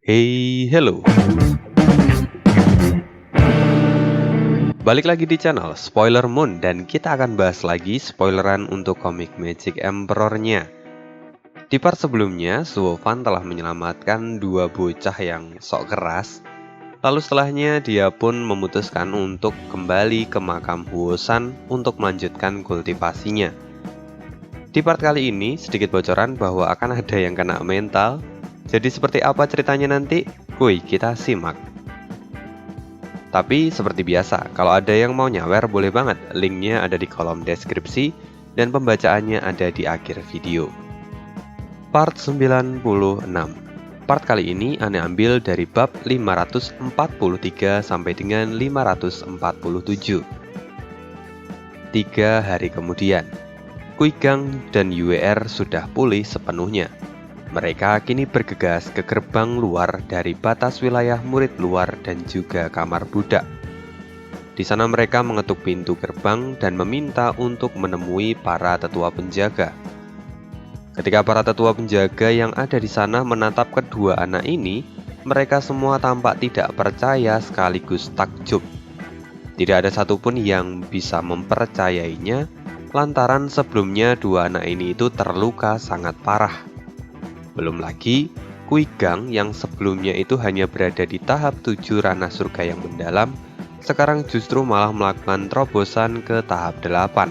Hey, hello. Balik lagi di channel Spoiler Moon dan kita akan bahas lagi spoileran untuk komik Magic Emperor-nya. Di part sebelumnya, Suwofan telah menyelamatkan dua bocah yang sok keras. Lalu setelahnya dia pun memutuskan untuk kembali ke makam Huosan untuk melanjutkan kultivasinya. Di part kali ini sedikit bocoran bahwa akan ada yang kena mental. Jadi seperti apa ceritanya nanti? Kuy, kita simak. Tapi seperti biasa, kalau ada yang mau nyawer boleh banget. Linknya ada di kolom deskripsi dan pembacaannya ada di akhir video. Part 96. Part kali ini Ane ambil dari bab 543 sampai dengan 547. 3 hari kemudian, Kuigang dan UER sudah pulih sepenuhnya. Mereka kini bergegas ke gerbang luar dari batas wilayah murid luar dan juga kamar budak. Di sana mereka mengetuk pintu gerbang dan meminta untuk menemui para tetua penjaga. Ketika para tetua penjaga yang ada di sana menatap kedua anak ini, mereka semua tampak tidak percaya sekaligus takjub. Tidak ada satupun yang bisa mempercayainya, lantaran sebelumnya dua anak ini itu terluka sangat parah. Belum lagi, Kuigang yang sebelumnya itu hanya berada di tahap 7 ranah surga yang mendalam, sekarang justru malah melakukan terobosan ke tahap 8.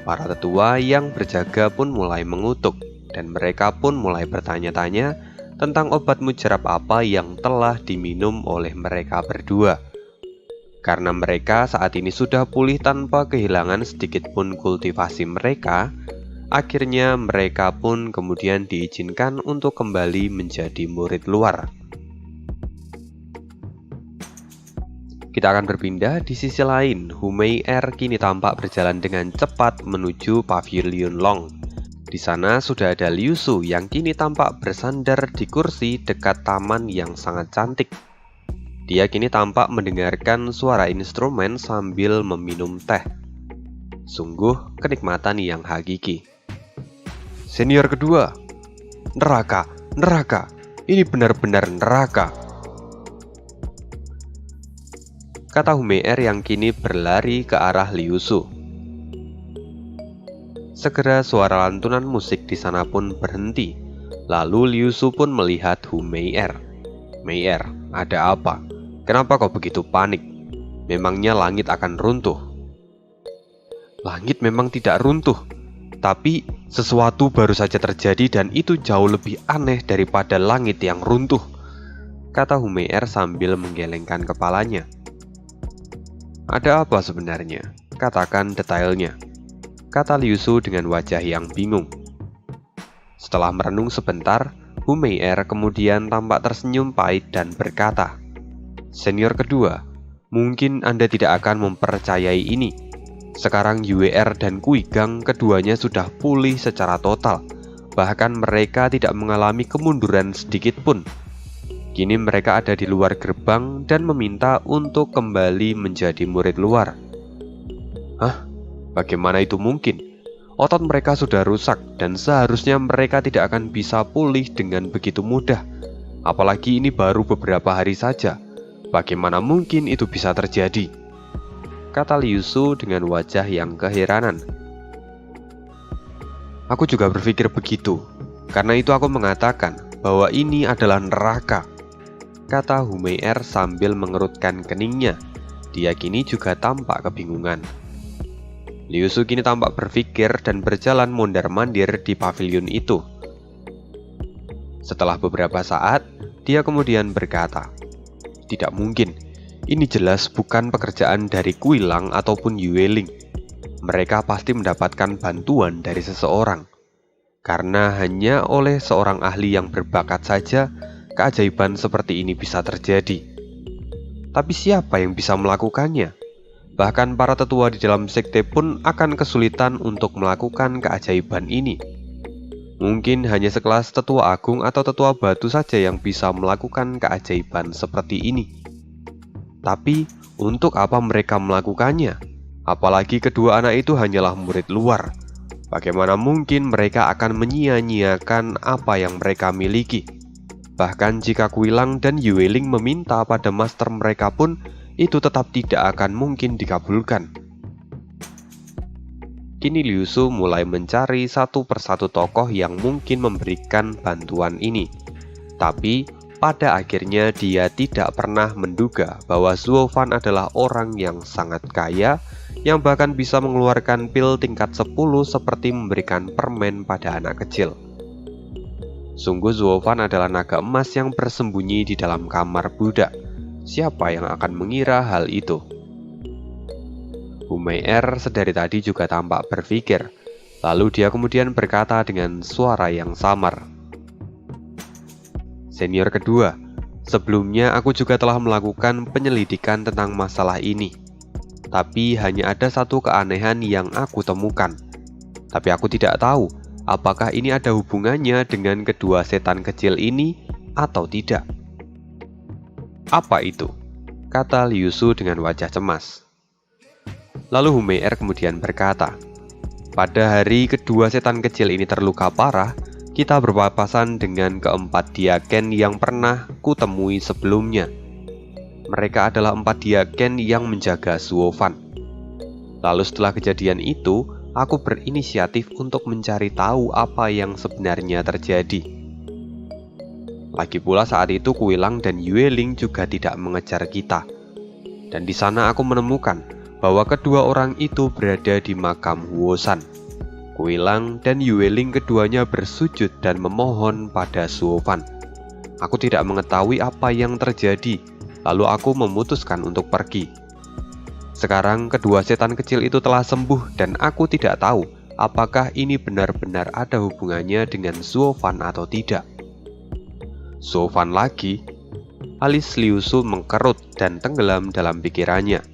Para tetua yang berjaga pun mulai mengutuk, dan mereka pun mulai bertanya-tanya tentang obat mujarab apa yang telah diminum oleh mereka berdua. Karena mereka saat ini sudah pulih tanpa kehilangan sedikit pun kultivasi mereka, akhirnya mereka pun kemudian diizinkan untuk kembali menjadi murid luar. Kita akan berpindah di sisi lain. Humei-er kini tampak berjalan dengan cepat menuju Pavilion Long. Di sana sudah ada Liu Su yang kini tampak bersandar di kursi dekat taman yang sangat cantik. Dia kini tampak mendengarkan suara instrumen sambil meminum teh. Sungguh kenikmatan yang hakiki. Senior kedua, neraka, ini benar-benar neraka, kata Humei-er yang kini berlari ke arah Liu Su. Segera suara lantunan musik di sana pun berhenti. Lalu Liu Su pun melihat Humei-er. Mei-er, ada apa? Kenapa kau begitu panik? Memangnya langit akan runtuh? Langit memang tidak runtuh, tapi sesuatu baru saja terjadi dan itu jauh lebih aneh daripada langit yang runtuh, kata Humei-er sambil menggelengkan kepalanya. Ada apa sebenarnya? Katakan detailnya, kata Liu Su dengan wajah yang bingung. Setelah merenung sebentar, Humei-er kemudian tampak tersenyum pahit dan berkata, Senior kedua, mungkin Anda tidak akan mempercayai ini. Sekarang UER dan Kuigang keduanya sudah pulih secara total. Bahkan mereka tidak mengalami kemunduran sedikit pun. Kini mereka ada di luar gerbang dan meminta untuk kembali menjadi murid luar. Hah? Bagaimana itu mungkin? Otot mereka sudah rusak dan seharusnya mereka tidak akan bisa pulih dengan begitu mudah. Apalagi ini baru beberapa hari saja. Bagaimana mungkin itu bisa terjadi? Kata Liu Su dengan wajah yang keheranan. Aku juga berpikir begitu. Karena itu aku mengatakan bahwa ini adalah neraka, kata Humei-er sambil mengerutkan keningnya. Dia kini juga tampak kebingungan. Liu Su kini tampak berpikir dan berjalan mondar-mandir di pavilion itu. Setelah beberapa saat, dia kemudian berkata, Tidak mungkin. Ini jelas bukan pekerjaan dari Kuilang ataupun Yueling. Mereka pasti mendapatkan bantuan dari seseorang. Karena hanya oleh seorang ahli yang berbakat saja, keajaiban seperti ini bisa terjadi. Tapi siapa yang bisa melakukannya? Bahkan para tetua di dalam sekte pun akan kesulitan untuk melakukan keajaiban ini. Mungkin hanya sekelas tetua agung atau tetua batu saja yang bisa melakukan keajaiban seperti ini. Tapi, untuk apa mereka melakukannya? Apalagi kedua anak itu hanyalah murid luar. Bagaimana mungkin mereka akan menyia-nyiakan apa yang mereka miliki? Bahkan jika Kuilang dan Yueling meminta pada master mereka pun, itu tetap tidak akan mungkin dikabulkan. Kini Liu Su mulai mencari satu persatu tokoh yang mungkin memberikan bantuan ini. Tapi, pada akhirnya dia tidak pernah menduga bahwa Zuo Fan adalah orang yang sangat kaya, yang bahkan bisa mengeluarkan pil tingkat 10 seperti memberikan permen pada anak kecil. Sungguh Zuo Fan adalah naga emas yang bersembunyi di dalam kamar budak. Siapa yang akan mengira hal itu? Hu Mei-er sedari tadi juga tampak berpikir. Lalu dia kemudian berkata dengan suara yang samar. Senior kedua, sebelumnya aku juga telah melakukan penyelidikan tentang masalah ini. Tapi hanya ada satu keanehan yang aku temukan. Tapi aku tidak tahu apakah ini ada hubungannya dengan kedua setan kecil ini atau tidak. Apa itu? Kata Liu Su dengan wajah cemas. Lalu Hu Mei-er kemudian berkata, pada hari kedua setan kecil ini terluka parah, kita berpapasan dengan keempat diaken yang pernah kutemui sebelumnya. Mereka adalah 4 diaken yang menjaga Zuo Fan. Lalu setelah kejadian itu, aku berinisiatif untuk mencari tahu apa yang sebenarnya terjadi. Lagi pula saat itu Kuilang dan Yueling juga tidak mengejar kita. Dan di sana aku menemukan bahwa kedua orang itu berada di makam Huosan. Kuilang dan Yueling keduanya bersujud dan memohon pada Zuo Fan. Aku tidak mengetahui apa yang terjadi, lalu aku memutuskan untuk pergi. Sekarang kedua setan kecil itu telah sembuh dan aku tidak tahu apakah ini benar-benar ada hubungannya dengan Zuo Fan atau tidak. Zuo Fan lagi? Alis Liu Su mengkerut dan tenggelam dalam pikirannya.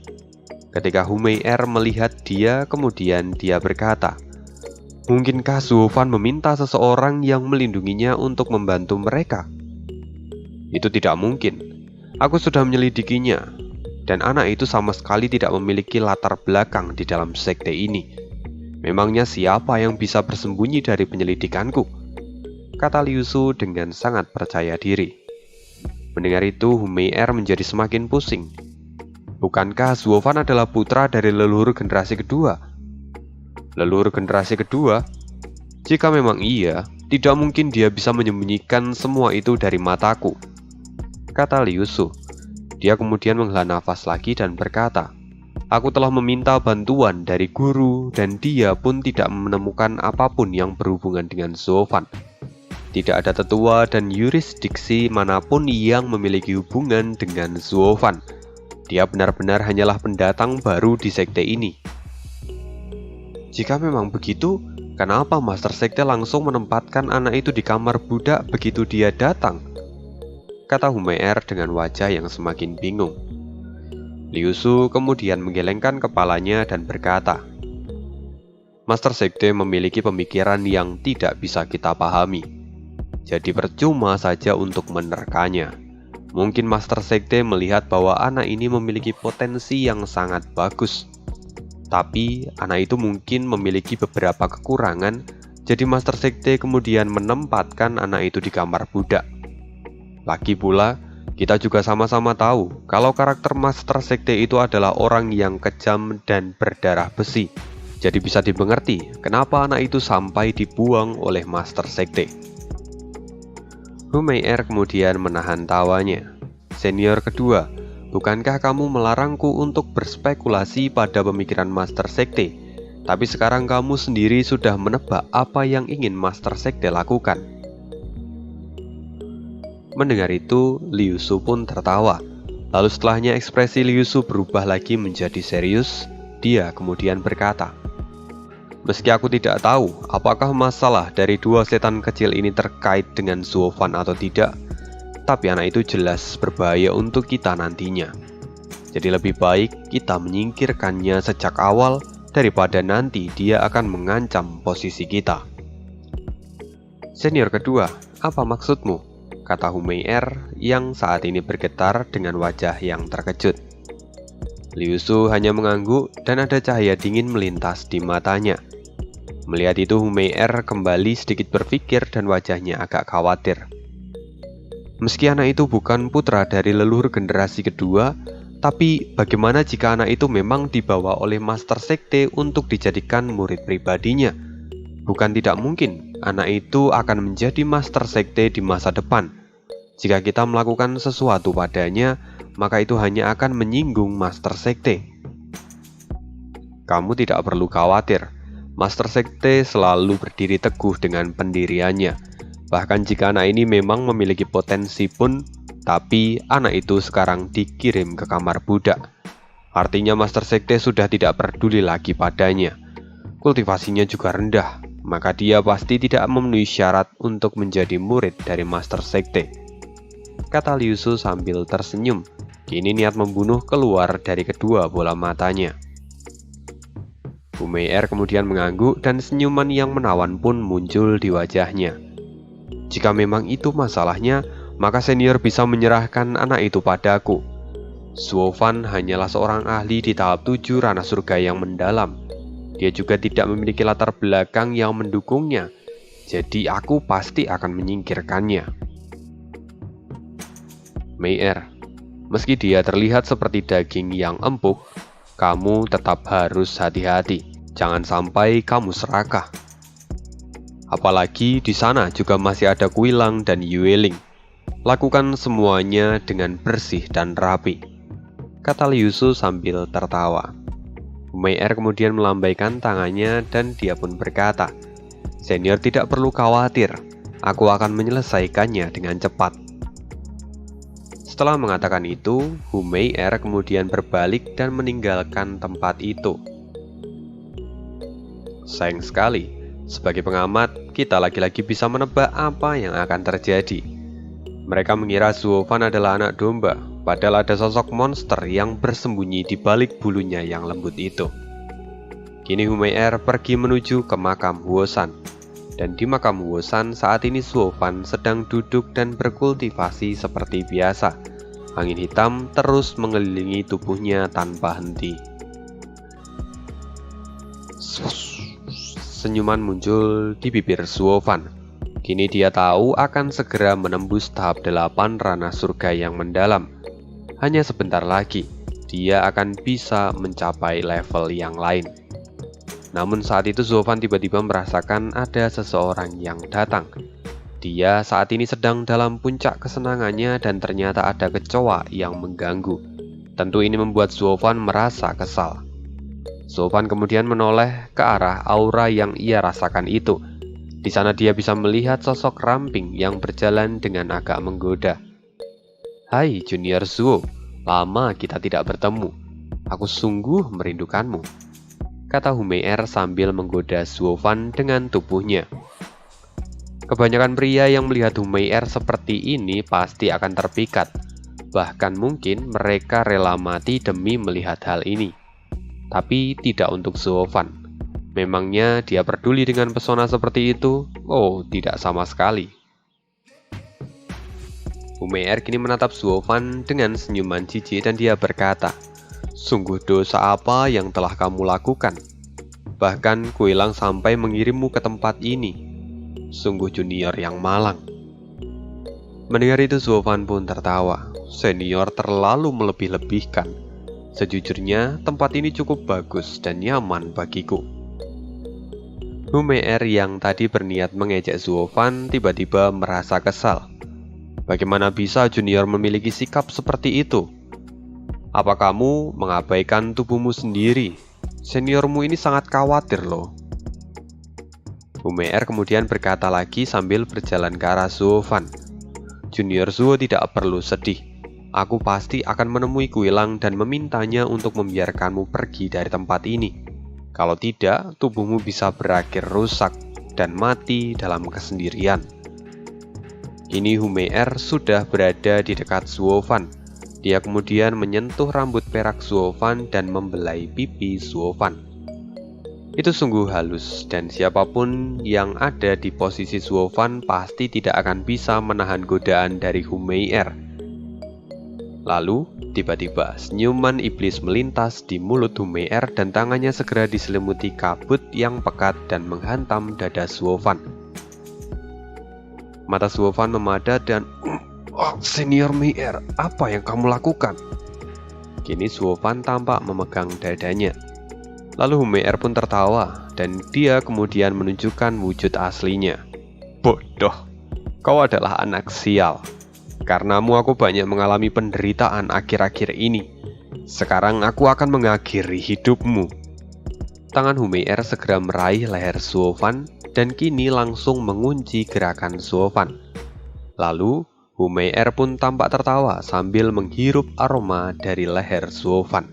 Ketika Hu Mei-er melihat dia, kemudian dia berkata, mungkinkah Zuo Fan meminta seseorang yang melindunginya untuk membantu mereka? Itu tidak mungkin. Aku sudah menyelidikinya, dan anak itu sama sekali tidak memiliki latar belakang di dalam sekte ini. Memangnya siapa yang bisa bersembunyi dari penyelidikanku? Kata Liu Su dengan sangat percaya diri. Mendengar itu, Hu Mei-er menjadi semakin pusing. Bukankah Zuo Fan adalah putra dari leluhur generasi kedua? Leluhur generasi kedua? Jika memang iya, tidak mungkin dia bisa menyembunyikan semua itu dari mataku, kata Liu Su. Dia kemudian menghela nafas lagi dan berkata, aku telah meminta bantuan dari guru dan dia pun tidak menemukan apapun yang berhubungan dengan Zuo Fan. Tidak ada tetua dan yurisdiksi manapun yang memiliki hubungan dengan Zuo Fan. Dia benar-benar hanyalah pendatang baru di sekte ini. Jika memang begitu, kenapa Master Sekte langsung menempatkan anak itu di kamar budak begitu dia datang? Kata Hu Mei-er dengan wajah yang semakin bingung. Liu Su kemudian menggelengkan kepalanya dan berkata, Master Sekte memiliki pemikiran yang tidak bisa kita pahami. Jadi percuma saja untuk menerkanya. Mungkin Master Sekte melihat bahwa anak ini memiliki potensi yang sangat bagus. Tapi anak itu mungkin memiliki beberapa kekurangan, jadi Master Sekte kemudian menempatkan anak itu di kamar budak. Lagi pula, kita juga sama-sama tahu kalau karakter Master Sekte itu adalah orang yang kejam dan berdarah besi. Jadi bisa dimengerti kenapa anak itu sampai dibuang oleh Master Sekte. Hu Mei-er kemudian menahan tawanya. Senior kedua, bukankah kamu melarangku untuk berspekulasi pada pemikiran Master Sekte? Tapi sekarang kamu sendiri sudah menebak apa yang ingin Master Sekte lakukan. Mendengar itu, Liu Su pun tertawa. Lalu setelahnya ekspresi Liu Su berubah lagi menjadi serius. Dia kemudian berkata, meski aku tidak tahu apakah masalah dari dua setan kecil ini terkait dengan Zuo Fan atau tidak, tapi anak itu jelas berbahaya untuk kita nantinya. Jadi lebih baik kita menyingkirkannya sejak awal daripada nanti dia akan mengancam posisi kita. Senior kedua, apa maksudmu? Kata Hu Mei-er yang saat ini bergetar dengan wajah yang terkejut. Liu Su hanya mengangguk dan ada cahaya dingin melintas di matanya. Melihat itu Hu Mei-er kembali sedikit berpikir dan wajahnya agak khawatir. Meski anak itu bukan putra dari leluhur generasi kedua, tapi bagaimana jika anak itu memang dibawa oleh Master Sekte untuk dijadikan murid pribadinya? Bukan tidak mungkin anak itu akan menjadi Master Sekte di masa depan. Jika kita melakukan sesuatu padanya, maka itu hanya akan menyinggung Master Sekte. Kamu tidak perlu khawatir. Master Sekte selalu berdiri teguh dengan pendiriannya. Bahkan jika anak ini memang memiliki potensi pun, tapi anak itu sekarang dikirim ke kamar budak. Artinya Master Sekte sudah tidak peduli lagi padanya. Kultivasinya juga rendah, maka dia pasti tidak memenuhi syarat untuk menjadi murid dari Master Sekte, kata Liu Su sambil tersenyum. Kini niat membunuh keluar dari kedua bola matanya. Hu Mei-er kemudian mengangguk dan senyuman yang menawan pun muncul di wajahnya. Jika memang itu masalahnya, maka senior bisa menyerahkan anak itu padaku. Zuo Fan hanyalah seorang ahli di tahap 7 ranah surga yang mendalam. Dia juga tidak memiliki latar belakang yang mendukungnya, jadi aku pasti akan menyingkirkannya. Mei-er, meski dia terlihat seperti daging yang empuk, kamu tetap harus hati-hati. Jangan sampai kamu serakah. Apalagi di sana juga masih ada Kuilang dan Yueling. Lakukan semuanya dengan bersih dan rapi, kata Liu Su sambil tertawa. Mei-er kemudian melambaikan tangannya dan dia pun berkata, "Senior tidak perlu khawatir, aku akan menyelesaikannya dengan cepat." Setelah mengatakan itu, Hu Mei-er kemudian berbalik dan meninggalkan tempat itu. Sayang sekali, sebagai pengamat, kita lagi-lagi bisa menebak apa yang akan terjadi. Mereka mengira Zuo Fan adalah anak domba, padahal ada sosok monster yang bersembunyi di balik bulunya yang lembut itu. Kini Hu Mei-er pergi menuju ke makam Huo San. Dan di makam Huo San saat ini Zuo Fan sedang duduk dan berkultivasi seperti biasa. Angin hitam terus mengelilingi tubuhnya tanpa henti. Senyuman muncul di bibir Zuo Fan. Kini dia tahu akan segera menembus tahap 8 ranah surga yang mendalam. Hanya sebentar lagi, dia akan bisa mencapai level yang lain. Namun saat itu Zuo Fan tiba-tiba merasakan ada seseorang yang datang. Dia saat ini sedang dalam puncak kesenangannya dan ternyata ada kecoa yang mengganggu. Tentu ini membuat Zuo Fan merasa kesal. Zuo Fan kemudian menoleh ke arah aura yang ia rasakan itu. Di sana dia bisa melihat sosok ramping yang berjalan dengan agak menggoda. "Hai Junior Zuo, lama kita tidak bertemu. Aku sungguh merindukanmu," kata Hu Mei-er sambil menggoda Zuo Fan dengan tubuhnya. Kebanyakan pria yang melihat Hu Mei-er seperti ini pasti akan terpikat. Bahkan mungkin mereka rela mati demi melihat hal ini. Tapi tidak untuk Zuo Fan. Memangnya dia peduli dengan pesona seperti itu? Oh, tidak sama sekali. Hu Mei-er kini menatap Zuo Fan dengan senyuman jijik dan dia berkata, "Sungguh dosa apa yang telah kamu lakukan? Bahkan Kuilang sampai mengirimmu ke tempat ini. Sungguh junior yang malang." Mendengar itu Zuo Fan pun tertawa. Senior terlalu melebih-lebihkan. Sejujurnya tempat ini cukup bagus dan nyaman bagiku. Hu Mei-er yang tadi berniat mengejek Zuo Fan tiba-tiba merasa kesal. Bagaimana bisa junior memiliki sikap seperti itu? Apa kamu mengabaikan tubuhmu sendiri? Seniormu ini sangat khawatir loh. Hu Mei-er kemudian berkata lagi sambil berjalan ke arah Zuo Fan. "Junior Zuo tidak perlu sedih. Aku pasti akan menemui Kuilang dan memintanya untuk membiarkanmu pergi dari tempat ini. Kalau tidak, tubuhmu bisa berakhir rusak dan mati dalam kesendirian." Kini Hu Mei-er sudah berada di dekat Zuo Fan. Dia kemudian menyentuh rambut perak Zuo Fan dan membelai pipi Zuo Fan. Itu sungguh halus, dan siapapun yang ada di posisi Zuo Fan pasti tidak akan bisa menahan godaan dari Hu Mei-er. Lalu, tiba-tiba senyuman iblis melintas di mulut Hu Mei-er dan tangannya segera diselimuti kabut yang pekat dan menghantam dada Zuo Fan. Mata Zuo Fan memadat dan "Oh, Senior Meier, apa yang kamu lakukan?" Kini Suovan tampak memegang dadanya. Lalu Meier pun tertawa, dan dia kemudian menunjukkan wujud aslinya. "Bodoh, kau adalah anak sial. Karenamu aku banyak mengalami penderitaan akhir-akhir ini. Sekarang aku akan mengakhiri hidupmu." Tangan Meier segera meraih leher Suovan dan kini langsung mengunci gerakan Suovan. Lalu Meier pun tampak tertawa sambil menghirup aroma dari leher Suovan.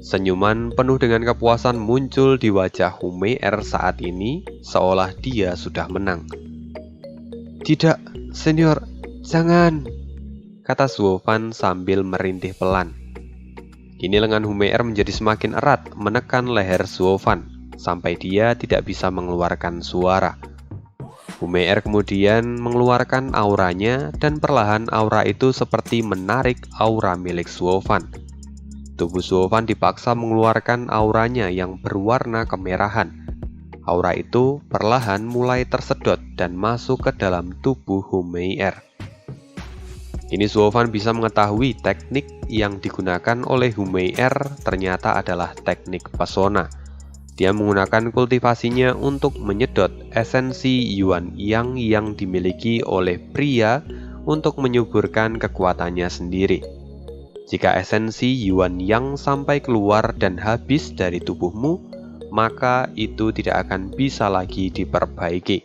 Senyuman penuh dengan kepuasan muncul di wajah Meier saat ini, seolah dia sudah menang. "Tidak, Senior, jangan," kata Suovan sambil merintih pelan. Kini lengan Meier menjadi semakin erat menekan leher Suovan, sampai dia tidak bisa mengeluarkan suara. Meier kemudian mengeluarkan auranya dan perlahan aura itu seperti menarik aura milik Suovan. Tubuh Suovan dipaksa mengeluarkan auranya yang berwarna kemerahan. Aura itu perlahan mulai tersedot dan masuk ke dalam tubuh Meier. Kini Suovan bisa mengetahui teknik yang digunakan oleh Meier ternyata adalah teknik pesona. Dia menggunakan kultivasinya untuk menyedot esensi Yuan Yang yang dimiliki oleh pria untuk menyuburkan kekuatannya sendiri. Jika esensi Yuan Yang sampai keluar dan habis dari tubuhmu, maka itu tidak akan bisa lagi diperbaiki.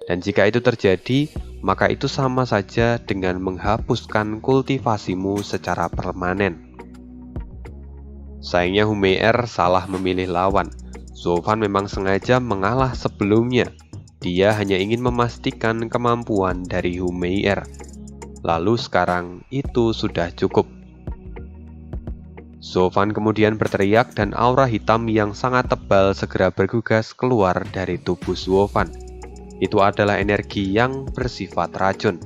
Dan jika itu terjadi, maka itu sama saja dengan menghapuskan kultivasimu secara permanen. Sayangnya Meier salah memilih lawan. Suovan memang sengaja mengalah sebelumnya. Dia hanya ingin memastikan kemampuan dari Meier. Lalu sekarang itu sudah cukup. Suovan kemudian berteriak dan aura hitam yang sangat tebal segera bergegas keluar dari tubuh Suovan. Itu adalah energi yang bersifat racun.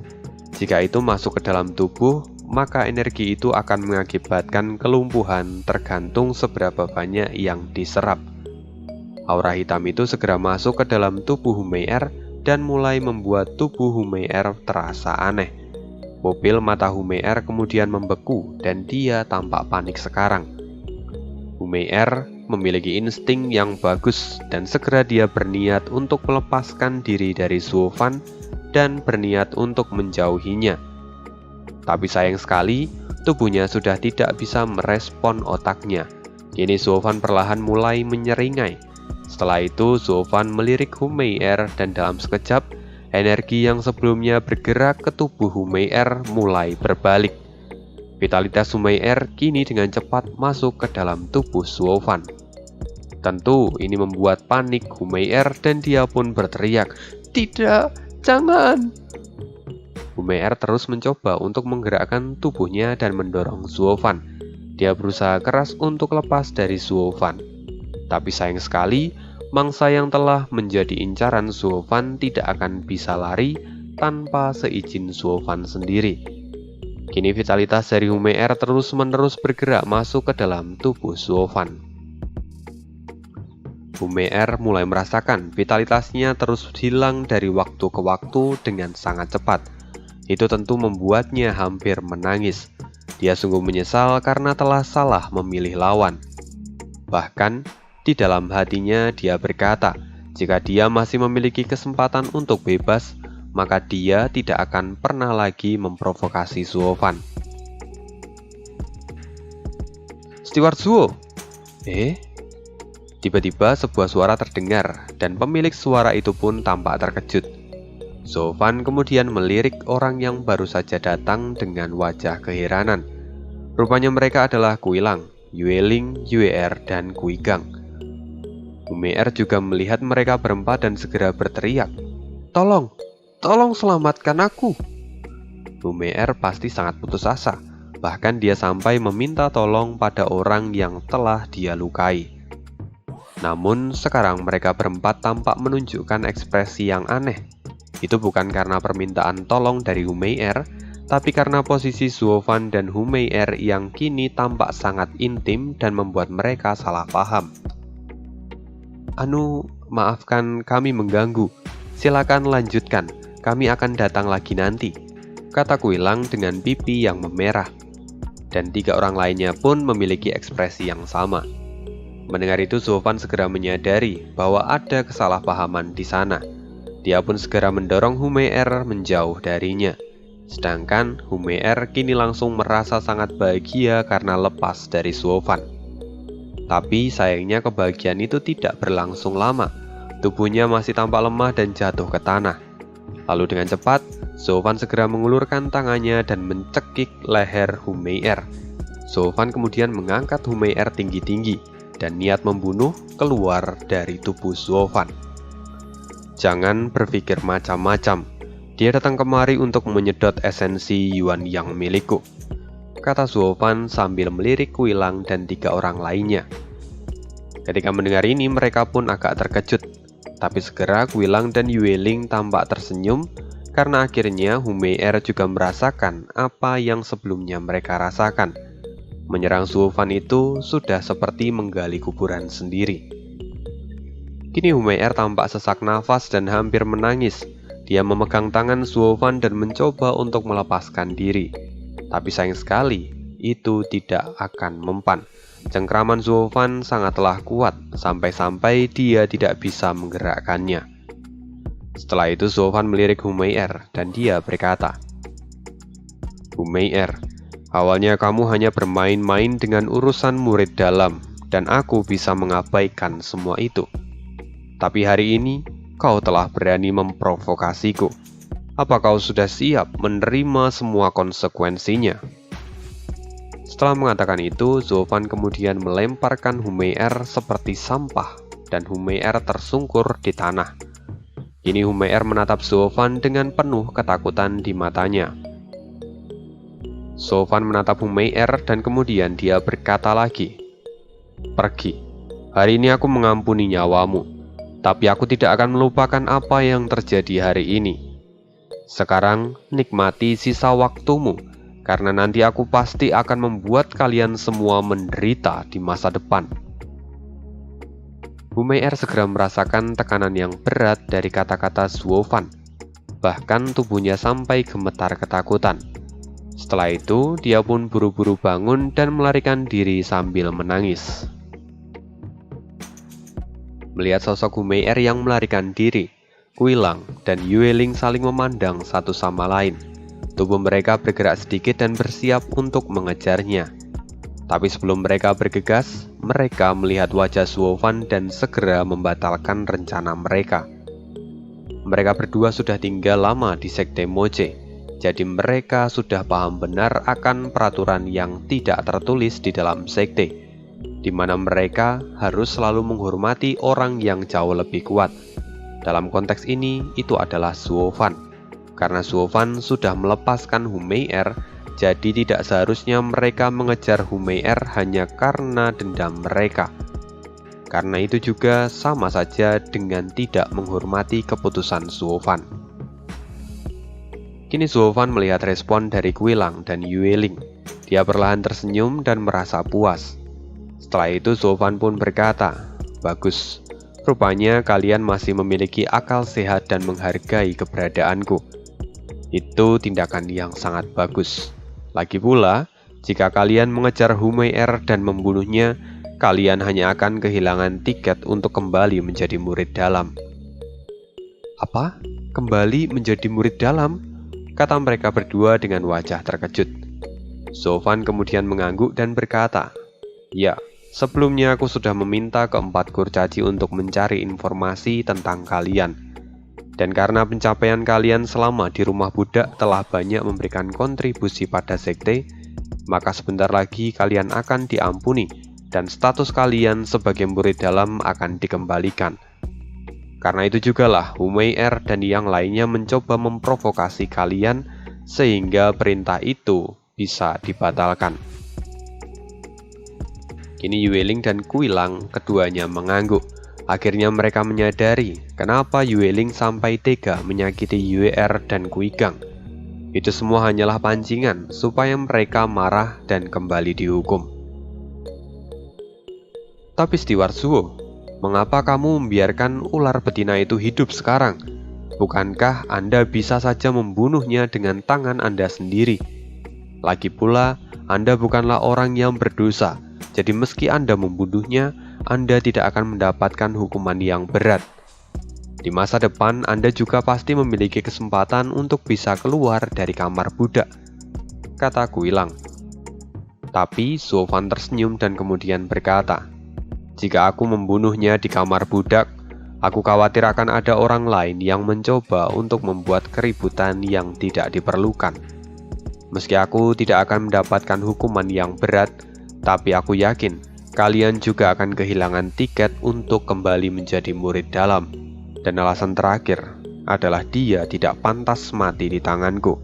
Jika itu masuk ke dalam tubuh, maka energi itu akan mengakibatkan kelumpuhan tergantung seberapa banyak yang diserap. Aura hitam itu segera masuk ke dalam tubuh Meier dan mulai membuat tubuh Meier terasa aneh. Pupil mata Meier kemudian membeku dan dia tampak panik sekarang. Meier memiliki insting yang bagus dan segera dia berniat untuk melepaskan diri dari Suovan dan berniat untuk menjauhinya. Tapi sayang sekali, tubuhnya sudah tidak bisa merespon otaknya. Kini Suovan perlahan mulai menyeringai. Setelah itu, Suovan melirik Meier dan dalam sekejap, energi yang sebelumnya bergerak ke tubuh Meier mulai berbalik. Vitalitas Meier kini dengan cepat masuk ke dalam tubuh Suovan. Tentu ini membuat panik Meier dan dia pun berteriak, "Tidak, jangan!" Meier terus mencoba untuk menggerakkan tubuhnya dan mendorong Suovan. Dia berusaha keras untuk lepas dari Suovan. Tapi sayang sekali, mangsa yang telah menjadi incaran Suovan tidak akan bisa lari tanpa seizin Suovan sendiri. Kini vitalitas dari Meier terus-menerus bergerak masuk ke dalam tubuh Suovan. Meier mulai merasakan vitalitasnya terus hilang dari waktu ke waktu dengan sangat cepat. Itu tentu membuatnya hampir menangis. Dia sungguh menyesal karena telah salah memilih lawan. Bahkan, di dalam hatinya dia berkata, jika dia masih memiliki kesempatan untuk bebas, maka dia tidak akan pernah lagi memprovokasi Suovan. "Steward Zuo!" Tiba-tiba sebuah suara terdengar, dan pemilik suara itu pun tampak terkejut. Suovan kemudian melirik orang yang baru saja datang dengan wajah keheranan. Rupanya mereka adalah Kuilang, Yueling, Yueer, dan Kuigang. Meier juga melihat mereka berempat dan segera berteriak, "Tolong! Tolong selamatkan aku!" Meier pasti sangat putus asa, bahkan dia sampai meminta tolong pada orang yang telah dia lukai. Namun sekarang mereka berempat tampak menunjukkan ekspresi yang aneh. Itu bukan karena permintaan tolong dari Meier, tapi karena posisi Suovan dan Meier yang kini tampak sangat intim dan membuat mereka salah paham. "Maafkan kami mengganggu. Silakan lanjutkan. Kami akan datang lagi nanti." kata Kuilang dengan pipi yang memerah. Dan 3 orang lainnya pun memiliki ekspresi yang sama. Mendengar itu, Suofan segera menyadari bahwa ada kesalahpahaman di sana. Dia pun segera mendorong Hume'er menjauh darinya. Sedangkan Hume'er kini langsung merasa sangat bahagia karena lepas dari Suofan. Tapi sayangnya kebahagiaan itu tidak berlangsung lama. Tubuhnya masih tampak lemah dan jatuh ke tanah. Lalu dengan cepat, Suofan segera mengulurkan tangannya dan mencekik leher Hume'er. Suofan kemudian mengangkat Hume'er tinggi-tinggi dan niat membunuh keluar dari tubuh Suofan. Jangan berpikir macam-macam. Dia datang kemari untuk menyedot esensi Yuan Yang milikku, kata Suofan sambil melirik Kuilang dan 3 orang lainnya. Ketika mendengar ini, mereka pun agak terkejut. Tapi segera Kuilang dan Yueling tampak tersenyum karena akhirnya Hume'er juga merasakan apa yang sebelumnya mereka rasakan. Menyerang Suofan itu sudah seperti menggali kuburan sendiri. Kini Hume'er tampak sesak nafas dan hampir menangis. Dia memegang tangan Suofan dan mencoba untuk melepaskan diri. Tapi sayang sekali, itu tidak akan mempan. Cengkraman Suofan sangatlah kuat, sampai-sampai dia tidak bisa menggerakkannya. Setelah itu Suofan melirik Hume'er dan dia berkata, "Hume'er, awalnya kamu hanya bermain-main dengan urusan murid dalam, dan aku bisa mengabaikan semua itu. Tapi hari ini, kau telah berani memprovokasiku. Apa kau sudah siap menerima semua konsekuensinya?" Setelah mengatakan itu, Suofan kemudian melemparkan Hume'er seperti sampah, dan Hume'er tersungkur di tanah. Kini Hume'er menatap Suofan dengan penuh ketakutan di matanya. Suofan menatap Hume'er dan kemudian dia berkata lagi, "Pergi. Hari ini aku mengampuni nyawamu, tapi aku tidak akan melupakan apa yang terjadi hari ini. Sekarang nikmati sisa waktumu, karena nanti aku pasti akan membuat kalian semua menderita di masa depan." Hume'er segera merasakan tekanan yang berat dari kata-kata Suofan. Bahkan tubuhnya sampai gemetar ketakutan. Setelah itu, dia pun buru-buru bangun dan melarikan diri sambil menangis. Melihat sosok Hume'er yang melarikan diri, Kuilang dan Yueling saling memandang satu sama lain. Tubuh mereka bergerak sedikit dan bersiap untuk mengejarnya. Tapi sebelum mereka bergegas, mereka melihat wajah Suofan dan segera membatalkan rencana mereka. Mereka berdua sudah tinggal lama di Sekte Moje, jadi mereka sudah paham benar akan peraturan yang tidak tertulis di dalam sekte, di mana mereka harus selalu menghormati orang yang jauh lebih kuat. Dalam konteks ini, itu adalah Suofan. Karena Suofan sudah melepaskan Hume'er, jadi tidak seharusnya mereka mengejar Hume'er hanya karena dendam mereka. Karena itu juga sama saja dengan tidak menghormati keputusan Suofan. Kini Suofan melihat respon dari Kuilang dan Yueling. Dia perlahan tersenyum dan merasa puas. Setelah itu Suofan pun berkata, "Bagus, rupanya kalian masih memiliki akal sehat dan menghargai keberadaanku. Itu tindakan yang sangat bagus. Lagi pula, jika kalian mengejar Hume'er dan membunuhnya, kalian hanya akan kehilangan tiket untuk kembali menjadi murid dalam." "Apa? Kembali menjadi murid dalam?" kata mereka berdua dengan wajah terkejut. Suofan kemudian mengangguk dan berkata, "Ya, sebelumnya aku sudah meminta keempat kurcaci untuk mencari informasi tentang kalian. Dan karena pencapaian kalian selama di rumah budak telah banyak memberikan kontribusi pada sekte, maka sebentar lagi kalian akan diampuni dan status kalian sebagai murid dalam akan dikembalikan. Karena itu jugalah Hume'er dan yang lainnya mencoba memprovokasi kalian sehingga perintah itu bisa dibatalkan." Kini Yueling dan Kuilang keduanya mengangguk. Akhirnya mereka menyadari kenapa Yueling sampai tega menyakiti Yue'er dan Kuigang. Itu semua hanyalah pancingan supaya mereka marah dan kembali dihukum. "Tapi Steward Suo, mengapa kamu membiarkan ular betina itu hidup sekarang? Bukankah Anda bisa saja membunuhnya dengan tangan Anda sendiri? Lagi pula, Anda bukanlah orang yang berdosa, jadi meski Anda membunuhnya, Anda tidak akan mendapatkan hukuman yang berat. Di masa depan, Anda juga pasti memiliki kesempatan untuk bisa keluar dari kamar budak, kata Guilang. Tapi Suo Fan tersenyum dan kemudian berkata, "Jika aku membunuhnya di kamar budak, aku khawatir akan ada orang lain yang mencoba untuk membuat keributan yang tidak diperlukan. Meski aku tidak akan mendapatkan hukuman yang berat, tapi aku yakin kalian juga akan kehilangan tiket untuk kembali menjadi murid dalam. Dan alasan terakhir adalah dia tidak pantas mati di tanganku."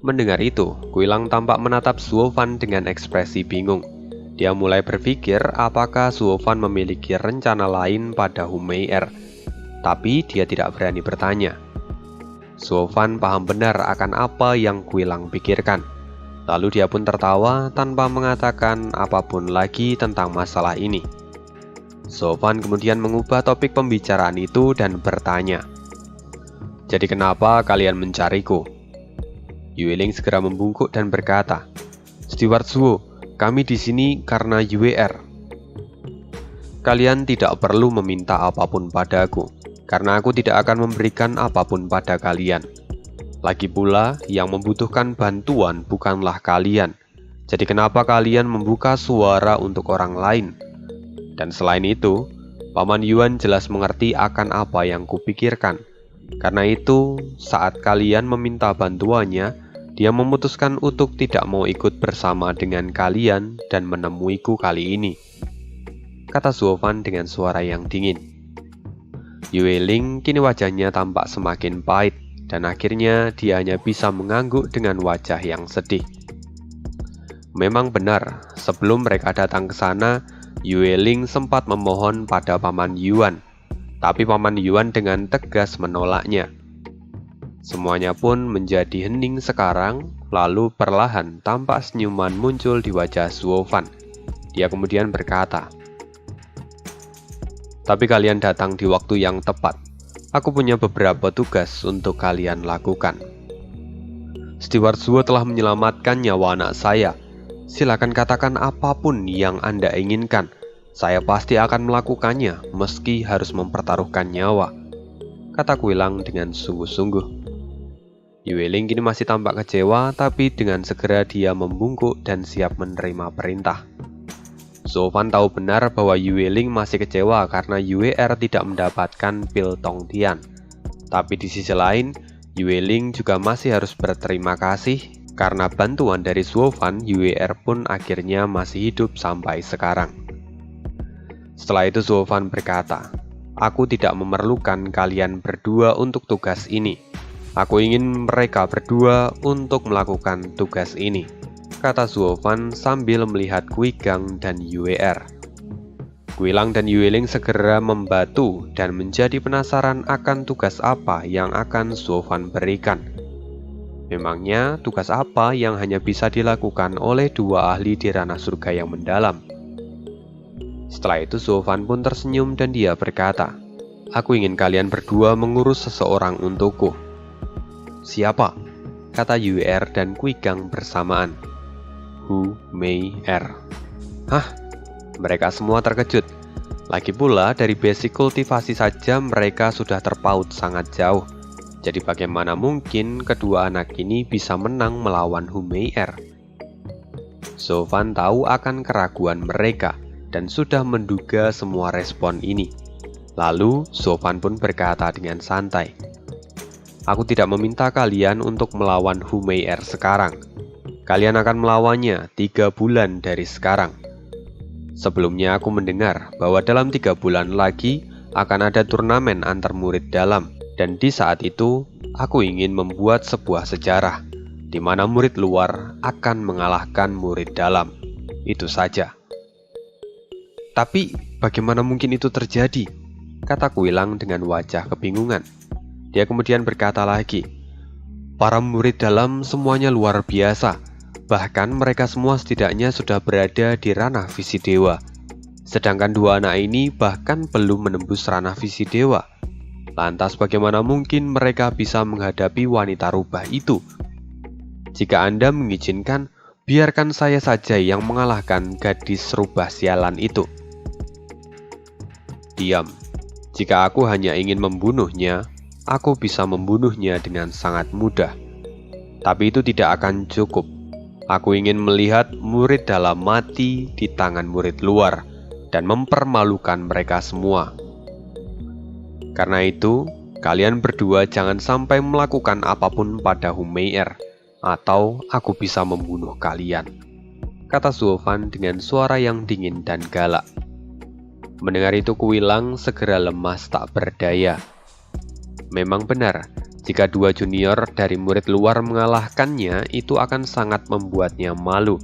Mendengar itu, Guilang tampak menatap Suo Fan dengan ekspresi bingung. Dia mulai berpikir apakah Suo Fan memiliki rencana lain pada Hu Mei-er, tapi dia tidak berani bertanya. Suo Fan paham benar akan apa yang Guilang pikirkan. Lalu dia pun tertawa tanpa mengatakan apapun lagi tentang masalah ini. Suo Fan kemudian mengubah topik pembicaraan itu dan bertanya, "Jadi kenapa kalian mencariku?" Yue Ling segera membungkuk dan berkata, "Steward Suo, kami di sini karena UER. Kalian tidak perlu meminta apapun padaku, karena aku tidak akan memberikan apapun pada kalian. Lagi pula, yang membutuhkan bantuan bukanlah kalian. Jadi kenapa kalian membuka suara untuk orang lain? Dan selain itu, Paman Yuan jelas mengerti akan apa yang kupikirkan. Karena itu, saat kalian meminta bantuannya, dia memutuskan untuk tidak mau ikut bersama dengan kalian dan menemuiku kali ini," kata Suo Fan dengan suara yang dingin. Yue Ling kini wajahnya tampak semakin pahit, dan akhirnya dia hanya bisa mengangguk dengan wajah yang sedih. Memang benar, sebelum mereka datang ke sana, Yue Ling sempat memohon pada Paman Yuan, tapi Paman Yuan dengan tegas menolaknya. Semuanya pun menjadi hening sekarang, lalu perlahan tampak senyuman muncul di wajah Suo Fan. Dia kemudian berkata, "Tapi kalian datang di waktu yang tepat. Aku punya beberapa tugas untuk kalian lakukan. Steward Suo telah menyelamatkan nyawa anak saya. Silakan katakan apapun yang Anda inginkan. Saya pasti akan melakukannya meski harus mempertaruhkan nyawa," kata Guilang dengan sungguh-sungguh. Yue Ling kini masih tampak kecewa, tapi dengan segera dia membungkuk dan siap menerima perintah. Suo Fan tahu benar bahwa Yue Ling masih kecewa karena UER tidak mendapatkan pil Tong Tian. Tapi di sisi lain, Yue Ling juga masih harus berterima kasih karena bantuan dari Suo Fan, UER pun akhirnya masih hidup sampai sekarang. Setelah itu Suo Fan berkata, "Aku tidak memerlukan kalian berdua untuk tugas ini. Aku ingin mereka berdua untuk melakukan tugas ini," kata Suo Fan sambil melihat Guigang dan UER. Guilang dan Yue Ling segera membatu dan menjadi penasaran akan tugas apa yang akan Suo Fan berikan. Memangnya tugas apa yang hanya bisa dilakukan oleh dua ahli di ranah surga yang mendalam? Setelah itu Suo Fan pun tersenyum dan dia berkata, "Aku ingin kalian berdua mengurus seseorang untukku." "Siapa?" kata UER dan Guigang bersamaan. "Hu Mei-er." "Hah?" Mereka semua terkejut. Lagi pula dari basic kultivasi saja mereka sudah terpaut sangat jauh. Jadi bagaimana mungkin kedua anak ini bisa menang melawan Hu Mei-er? Suo Fan tahu akan keraguan mereka dan sudah menduga semua respon ini. Lalu Suo Fan pun berkata dengan santai, "Aku tidak meminta kalian untuk melawan Hu Mei-er sekarang. Kalian akan melawannya 3 bulan dari sekarang. Sebelumnya aku mendengar bahwa dalam 3 bulan lagi akan ada turnamen antar murid dalam. Dan di saat itu, aku ingin membuat sebuah sejarah, di mana murid luar akan mengalahkan murid dalam. Itu saja." "Tapi, bagaimana mungkin itu terjadi?" kata Guilang dengan wajah kebingungan. Dia kemudian berkata lagi, "Para murid dalam semuanya luar biasa. Bahkan mereka semua setidaknya sudah berada di ranah visi dewa. Sedangkan dua anak ini bahkan belum menembus ranah visi dewa. Lantas bagaimana mungkin mereka bisa menghadapi wanita rubah itu? Jika Anda mengizinkan, biarkan saya saja yang mengalahkan gadis rubah sialan itu. Diam. Jika aku hanya ingin membunuhnya, aku bisa membunuhnya dengan sangat mudah. Tapi itu tidak akan cukup. Aku ingin melihat murid dalam mati di tangan murid luar dan mempermalukan mereka semua. Karena itu, kalian berdua jangan sampai melakukan apapun pada Humeir, atau aku bisa membunuh kalian, kata Suovan dengan suara yang dingin dan galak. Mendengar itu Kuilang segera lemas tak berdaya. Memang benar, jika dua junior dari murid luar mengalahkannya, itu akan sangat membuatnya malu.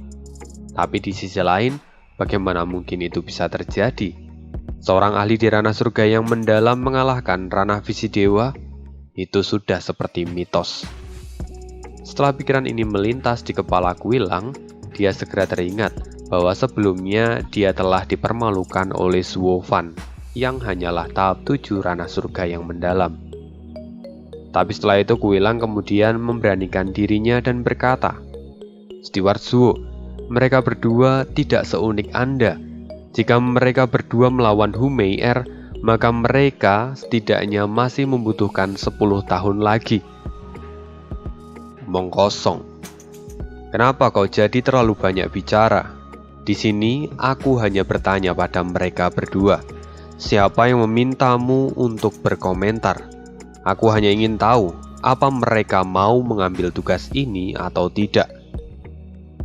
Tapi di sisi lain, bagaimana mungkin itu bisa terjadi? Seorang ahli di ranah surga yang mendalam mengalahkan ranah visi dewa, itu sudah seperti mitos. Setelah pikiran ini melintas di kepala Kuilang, dia segera teringat bahwa sebelumnya dia telah dipermalukan oleh Suovan yang hanyalah tahap 7 ranah surga yang mendalam. Tapi setelah itu Kuilang kemudian memberanikan dirinya dan berkata, "Steward Zuo, mereka berdua tidak seunik Anda. Jika mereka berdua melawan Humeir, maka mereka setidaknya masih membutuhkan 10 tahun lagi." Omong kosong. Kenapa kau jadi terlalu banyak bicara? Di sini aku hanya bertanya pada mereka berdua. Siapa yang memintamu untuk berkomentar? Aku hanya ingin tahu apa mereka mau mengambil tugas ini atau tidak.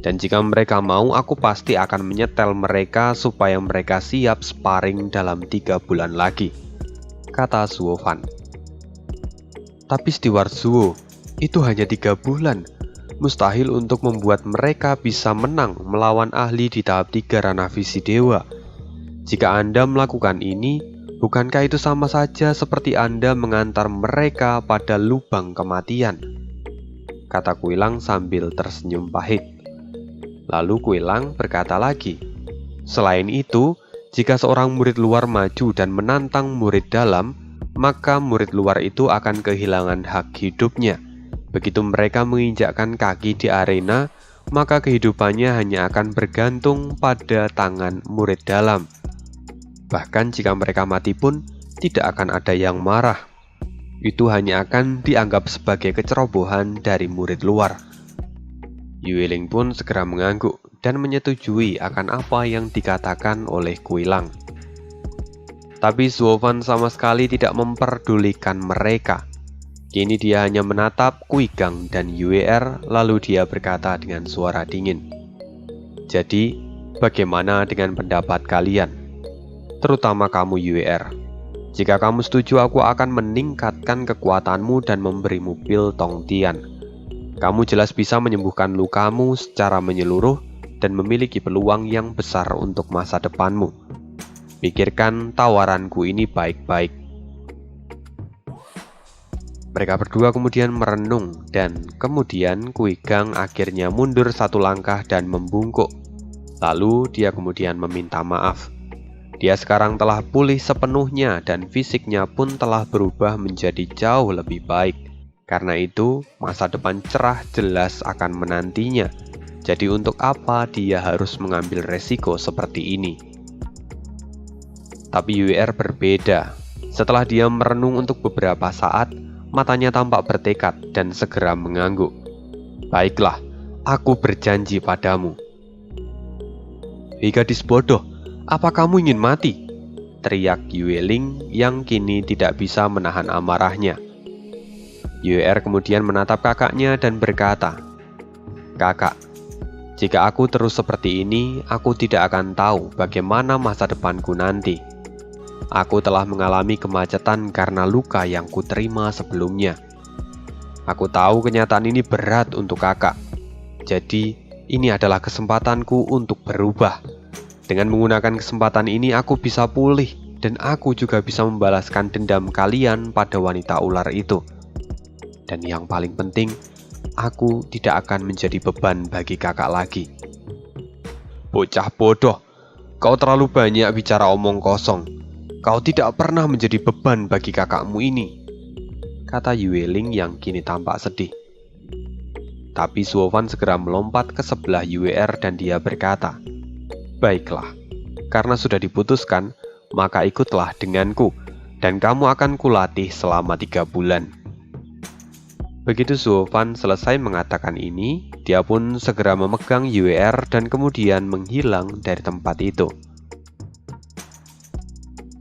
Dan jika mereka mau, aku pasti akan menyetel mereka supaya mereka siap sparring dalam 3 bulan lagi, kata Suovan. Tapi Steward Zuo, itu hanya 3 bulan. Mustahil untuk membuat mereka bisa menang melawan ahli di tahap 3 ranah visi dewa. Jika Anda melakukan ini, bukankah itu sama saja seperti Anda mengantar mereka pada lubang kematian? Kata Kuilang sambil tersenyum pahit. Lalu Kuilang berkata lagi, "Selain itu, jika seorang murid luar maju dan menantang murid dalam, maka murid luar itu akan kehilangan hak hidupnya. Begitu mereka menginjakkan kaki di arena, maka kehidupannya hanya akan bergantung pada tangan murid dalam. Bahkan jika mereka mati pun, tidak akan ada yang marah. Itu hanya akan dianggap sebagai kecerobohan dari murid luar." Yueling pun segera mengangguk dan menyetujui akan apa yang dikatakan oleh Kuilang. Tapi Suovan sama sekali tidak memperdulikan mereka. Kini dia hanya menatap Kuigang dan Yuer, lalu dia berkata dengan suara dingin, "Jadi, bagaimana dengan pendapat kalian? Terutama kamu Yuer. Jika kamu setuju, aku akan meningkatkan kekuatanmu dan memberimu pil Tongtian. Kamu jelas bisa menyembuhkan lukamu secara menyeluruh dan memiliki peluang yang besar untuk masa depanmu. Pikirkan tawaranku ini baik-baik." Mereka berdua kemudian merenung dan kemudian Kuigang akhirnya mundur 1 langkah dan membungkuk. Lalu dia kemudian meminta maaf. Dia sekarang telah pulih sepenuhnya dan fisiknya pun telah berubah menjadi jauh lebih baik. Karena itu, masa depan cerah jelas akan menantinya. Jadi untuk apa dia harus mengambil resiko seperti ini? Tapi Yuer berbeda. Setelah dia merenung untuk beberapa saat, matanya tampak bertekad dan segera mengangguk. "Baiklah, aku berjanji padamu." "Hei gadis bodoh, apa kamu ingin mati?" teriak Yueling yang kini tidak bisa menahan amarahnya. Yuer kemudian menatap kakaknya dan berkata, "Kakak, jika aku terus seperti ini, aku tidak akan tahu bagaimana masa depanku nanti. Aku telah mengalami kemacetan karena luka yang kuterima sebelumnya. Aku tahu kenyataan ini berat untuk kakak. Jadi, ini adalah kesempatanku untuk berubah. Dengan menggunakan kesempatan ini, aku bisa pulih, dan aku juga bisa membalaskan dendam kalian pada wanita ular itu. Dan yang paling penting, aku tidak akan menjadi beban bagi kakak lagi." "Bocah bodoh, kau terlalu banyak bicara omong kosong. Kau tidak pernah menjadi beban bagi kakakmu ini," kata Yueling yang kini tampak sedih. Tapi Suofan segera melompat ke sebelah Yuer dan dia berkata, "Baiklah, karena sudah diputuskan, maka ikutlah denganku, dan kamu akan kulatih selama 3 bulan. Begitu Suofan selesai mengatakan ini, dia pun segera memegang Yuer dan kemudian menghilang dari tempat itu.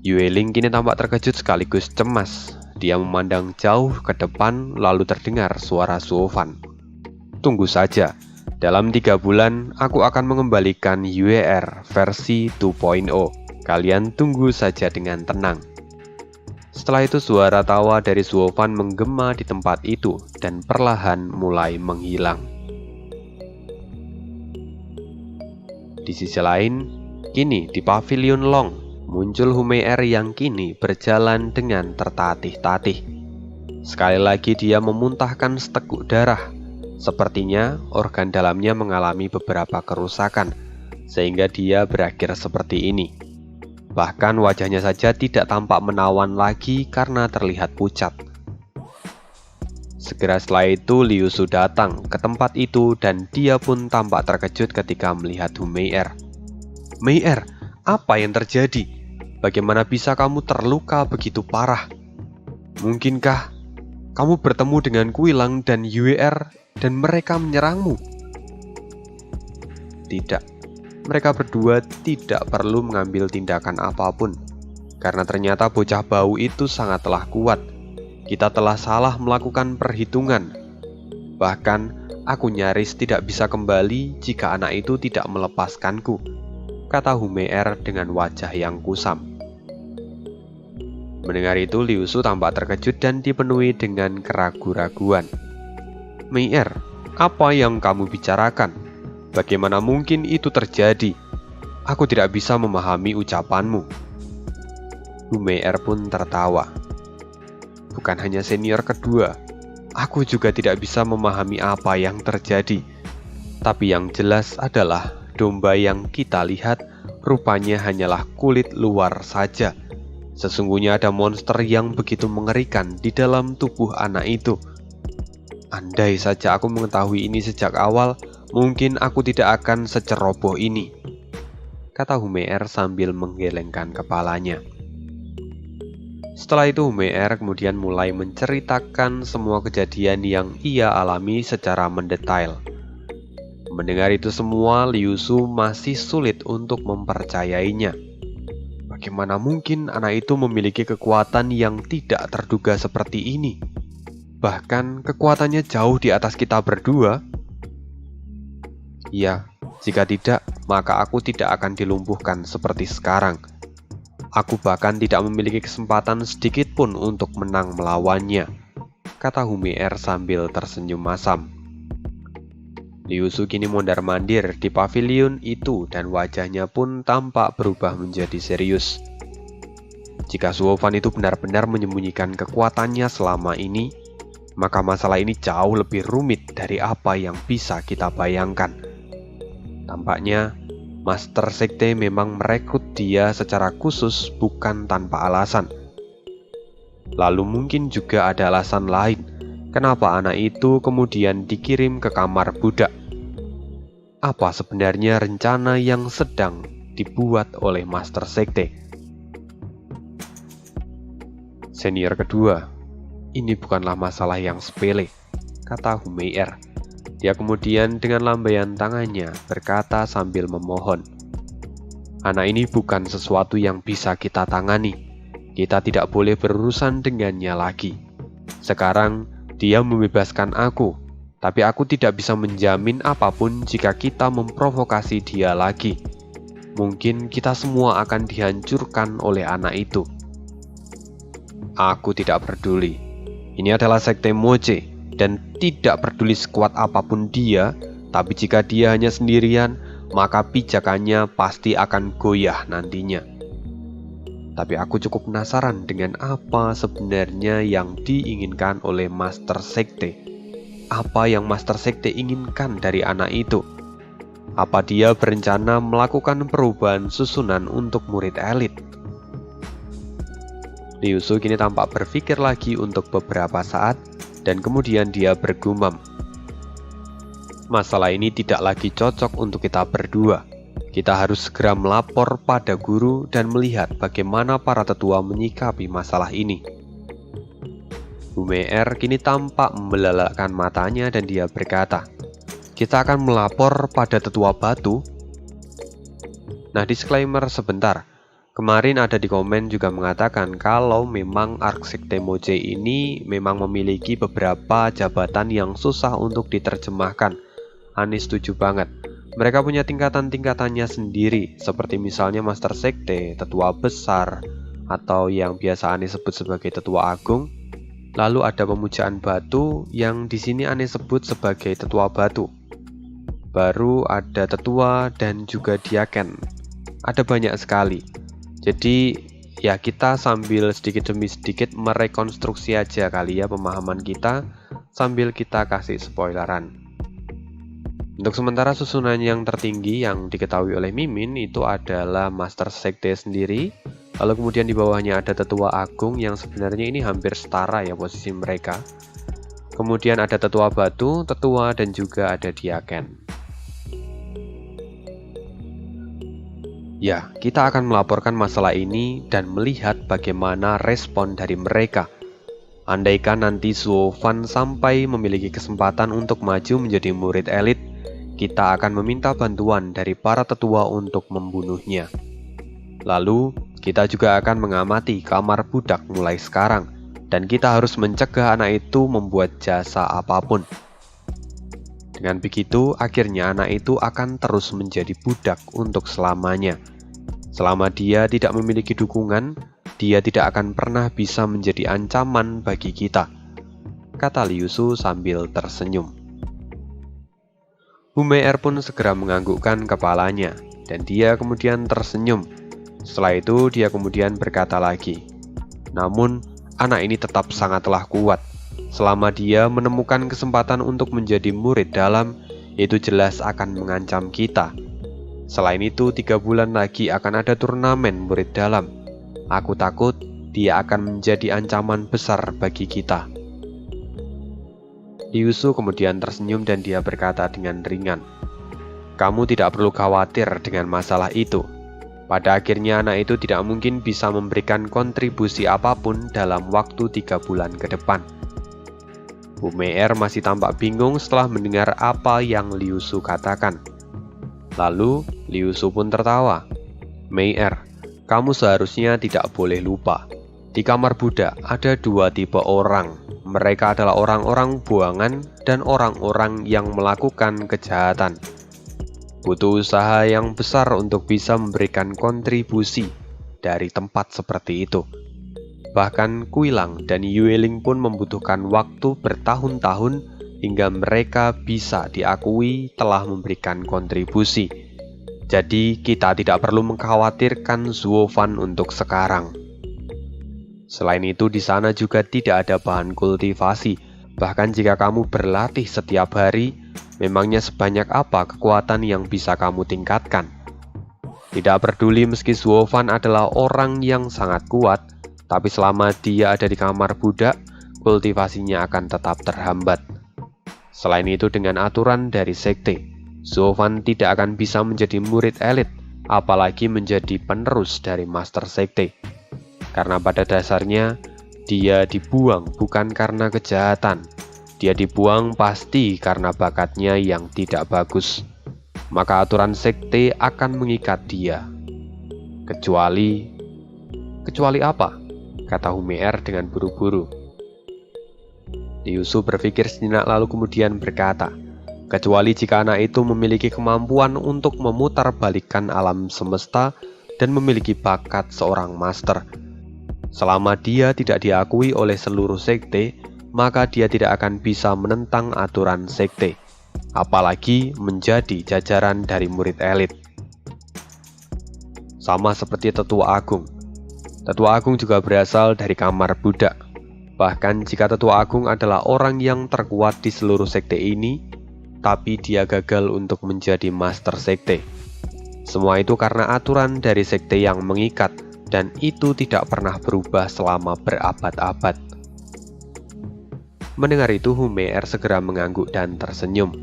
Yueling kini tampak terkejut sekaligus cemas. Dia memandang jauh ke depan lalu terdengar suara Suofan. "Tunggu saja, dalam 3 bulan aku akan mengembalikan Yuer versi 2.0. Kalian tunggu saja dengan tenang." Setelah itu suara tawa dari Suofan menggema di tempat itu dan perlahan mulai menghilang. Di sisi lain, kini di Pavilion Long, muncul Hume'er yang kini berjalan dengan tertatih-tatih. Sekali lagi dia memuntahkan seteguk darah. Sepertinya organ dalamnya mengalami beberapa kerusakan, sehingga dia berakhir seperti ini. Bahkan wajahnya saja tidak tampak menawan lagi karena terlihat pucat. Segera setelah itu Liu Su datang ke tempat itu dan dia pun tampak terkejut ketika melihat Hume'er. "Mei-er, apa yang terjadi? Bagaimana bisa kamu terluka begitu parah? Mungkinkah kamu bertemu dengan Kuilang dan Yuer dan mereka menyerangmu?" Tidak, mereka berdua tidak perlu mengambil tindakan apapun, karena ternyata bocah bau itu sangatlah kuat. Kita telah salah melakukan perhitungan. Bahkan, aku nyaris tidak bisa kembali jika anak itu tidak melepaskanku, kata Hume'er dengan wajah yang kusam. Mendengar itu, Liu Su tampak terkejut dan dipenuhi dengan keraguan-raguan. "Mei-er, apa yang kamu bicarakan? Bagaimana mungkin itu terjadi? Aku tidak bisa memahami ucapanmu." Hume'er pun tertawa. "Bukan hanya senior kedua, aku juga tidak bisa memahami apa yang terjadi. Tapi yang jelas adalah domba yang kita lihat rupanya hanyalah kulit luar saja. Sesungguhnya ada monster yang begitu mengerikan di dalam tubuh anak itu. Andai saja aku mengetahui ini sejak awal, mungkin aku tidak akan seceroboh ini," kata Hume'er sambil menggelengkan kepalanya. Setelah itu Hume'er kemudian mulai menceritakan semua kejadian yang ia alami secara mendetail. Mendengar itu semua, Liu Su masih sulit untuk mempercayainya. Bagaimana mungkin anak itu memiliki kekuatan yang tidak terduga seperti ini? Bahkan kekuatannya jauh di atas kita berdua. Ya, jika tidak, maka aku tidak akan dilumpuhkan seperti sekarang. Aku bahkan tidak memiliki kesempatan sedikit pun untuk menang melawannya, kata Hume'er sambil tersenyum masam. Liu Su kini mondar-mandir di pavilion itu dan wajahnya pun tampak berubah menjadi serius. Jika Suofan itu benar-benar menyembunyikan kekuatannya selama ini, maka masalah ini jauh lebih rumit dari apa yang bisa kita bayangkan. Tampaknya Master Sekte memang merekrut dia secara khusus bukan tanpa alasan. Lalu mungkin juga ada alasan lain kenapa anak itu kemudian dikirim ke kamar budak. Apa sebenarnya rencana yang sedang dibuat oleh Master Sekte? Senior kedua, ini bukanlah masalah yang sepele, kata Hume'er. Dia kemudian dengan lambaian tangannya berkata sambil memohon, "Anak ini bukan sesuatu yang bisa kita tangani. Kita tidak boleh berurusan dengannya lagi. Sekarang dia membebaskan aku, tapi aku tidak bisa menjamin apapun jika kita memprovokasi dia lagi. Mungkin kita semua akan dihancurkan oleh anak itu." "Aku tidak peduli. Ini adalah Sekte Moche. Dan tidak peduli sekuat apapun dia, tapi jika dia hanya sendirian, maka pijakannya pasti akan goyah nantinya. Tapi aku cukup penasaran dengan apa sebenarnya yang diinginkan oleh Master Sekte. Apa yang Master Sekte inginkan dari anak itu? Apa dia berencana melakukan perubahan susunan untuk murid elit?" Liu Su kini tampak berpikir lagi untuk beberapa saat, dan kemudian dia bergumam. Masalah ini tidak lagi cocok untuk kita berdua. Kita harus segera melapor pada guru dan melihat bagaimana para tetua menyikapi masalah ini. Bu Mei-er kini tampak membelalakkan matanya dan dia berkata, "Kita akan melapor pada tetua batu?" Nah, disclaimer sebentar. Kemarin ada di komen juga mengatakan kalau memang ARK Sekte Moje ini memang memiliki beberapa jabatan yang susah untuk diterjemahkan. Ani setuju banget. Mereka punya tingkatan-tingkatannya sendiri, seperti misalnya Master Sekte, Tetua Besar, atau yang biasa Ani sebut sebagai Tetua Agung. Lalu ada pemujaan batu yang di sini Ani sebut sebagai Tetua Batu. Baru ada Tetua dan juga Diaken. Ada banyak sekali. Jadi ya kita sambil sedikit demi sedikit merekonstruksi aja kali ya pemahaman kita sambil kita kasih spoileran. Untuk sementara susunan yang tertinggi yang diketahui oleh Mimin itu adalah Master Sekte sendiri. Lalu kemudian di bawahnya ada Tetua Agung yang sebenarnya ini hampir setara ya posisi mereka. Kemudian ada Tetua Batu, Tetua, dan juga ada Diaken. Ya, kita akan melaporkan masalah ini dan melihat bagaimana respon dari mereka. Andaikan nanti Zuo Fan sampai memiliki kesempatan untuk maju menjadi murid elit, kita akan meminta bantuan dari para tetua untuk membunuhnya. Lalu, kita juga akan mengamati kamar budak mulai sekarang, dan kita harus mencegah anak itu membuat jasa apapun. Dengan begitu, akhirnya anak itu akan terus menjadi budak untuk selamanya. Selama dia tidak memiliki dukungan, dia tidak akan pernah bisa menjadi ancaman bagi kita, kata Liu Su sambil tersenyum. Bu Mei-er pun segera menganggukkan kepalanya, dan dia kemudian tersenyum. Setelah itu, dia kemudian berkata lagi, "Namun, anak ini tetap sangatlah kuat. Selama dia menemukan kesempatan untuk menjadi murid dalam, itu jelas akan mengancam kita. Selain itu, 3 bulan lagi akan ada turnamen murid dalam. Aku takut dia akan menjadi ancaman besar bagi kita." Liu Su kemudian tersenyum dan dia berkata dengan ringan, "Kamu tidak perlu khawatir dengan masalah itu. Pada akhirnya anak itu tidak mungkin bisa memberikan kontribusi apapun dalam waktu 3 bulan ke depan." Bu Mei-er masih tampak bingung setelah mendengar apa yang Liu Su katakan. Lalu, Liu Su pun tertawa. "Mei-er, kamu seharusnya tidak boleh lupa. Di kamar budak ada 2 tipe orang. Mereka adalah orang-orang buangan dan orang-orang yang melakukan kejahatan. Butuh usaha yang besar untuk bisa memberikan kontribusi dari tempat seperti itu. Bahkan Kuilang dan Yueling pun membutuhkan waktu bertahun-tahun hingga mereka bisa diakui telah memberikan kontribusi. Jadi kita tidak perlu mengkhawatirkan Zuo Fan untuk sekarang. Selain itu di sana juga tidak ada bahan kultivasi. Bahkan jika kamu berlatih setiap hari, memangnya sebanyak apa kekuatan yang bisa kamu tingkatkan? Tidak peduli meski Zuo Fan adalah orang yang sangat kuat, tapi selama dia ada di kamar budak, kultivasinya akan tetap terhambat. Selain itu dengan aturan dari sekte, Zuo Fan tidak akan bisa menjadi murid elit, apalagi menjadi penerus dari Master Sekte. Karena pada dasarnya, dia dibuang bukan karena kejahatan. Dia dibuang pasti karena bakatnya yang tidak bagus. Maka aturan sekte akan mengikat dia. Kecuali apa? Kata Bu Mei-er dengan buru-buru. Liu Su berpikir sejenak lalu kemudian berkata, "Kecuali jika anak itu memiliki kemampuan untuk memutarbalikkan alam semesta dan memiliki bakat seorang master. Selama dia tidak diakui oleh seluruh sekte, maka dia tidak akan bisa menentang aturan sekte, apalagi menjadi jajaran dari murid elit." Sama seperti Tetua Agung. Tetua Agung juga berasal dari kamar budak. Bahkan jika Tetua Agung adalah orang yang terkuat di seluruh sekte ini, tapi dia gagal untuk menjadi Master Sekte. Semua itu karena aturan dari sekte yang mengikat dan itu tidak pernah berubah selama berabad-abad. Mendengar itu, Hume'er segera mengangguk dan tersenyum.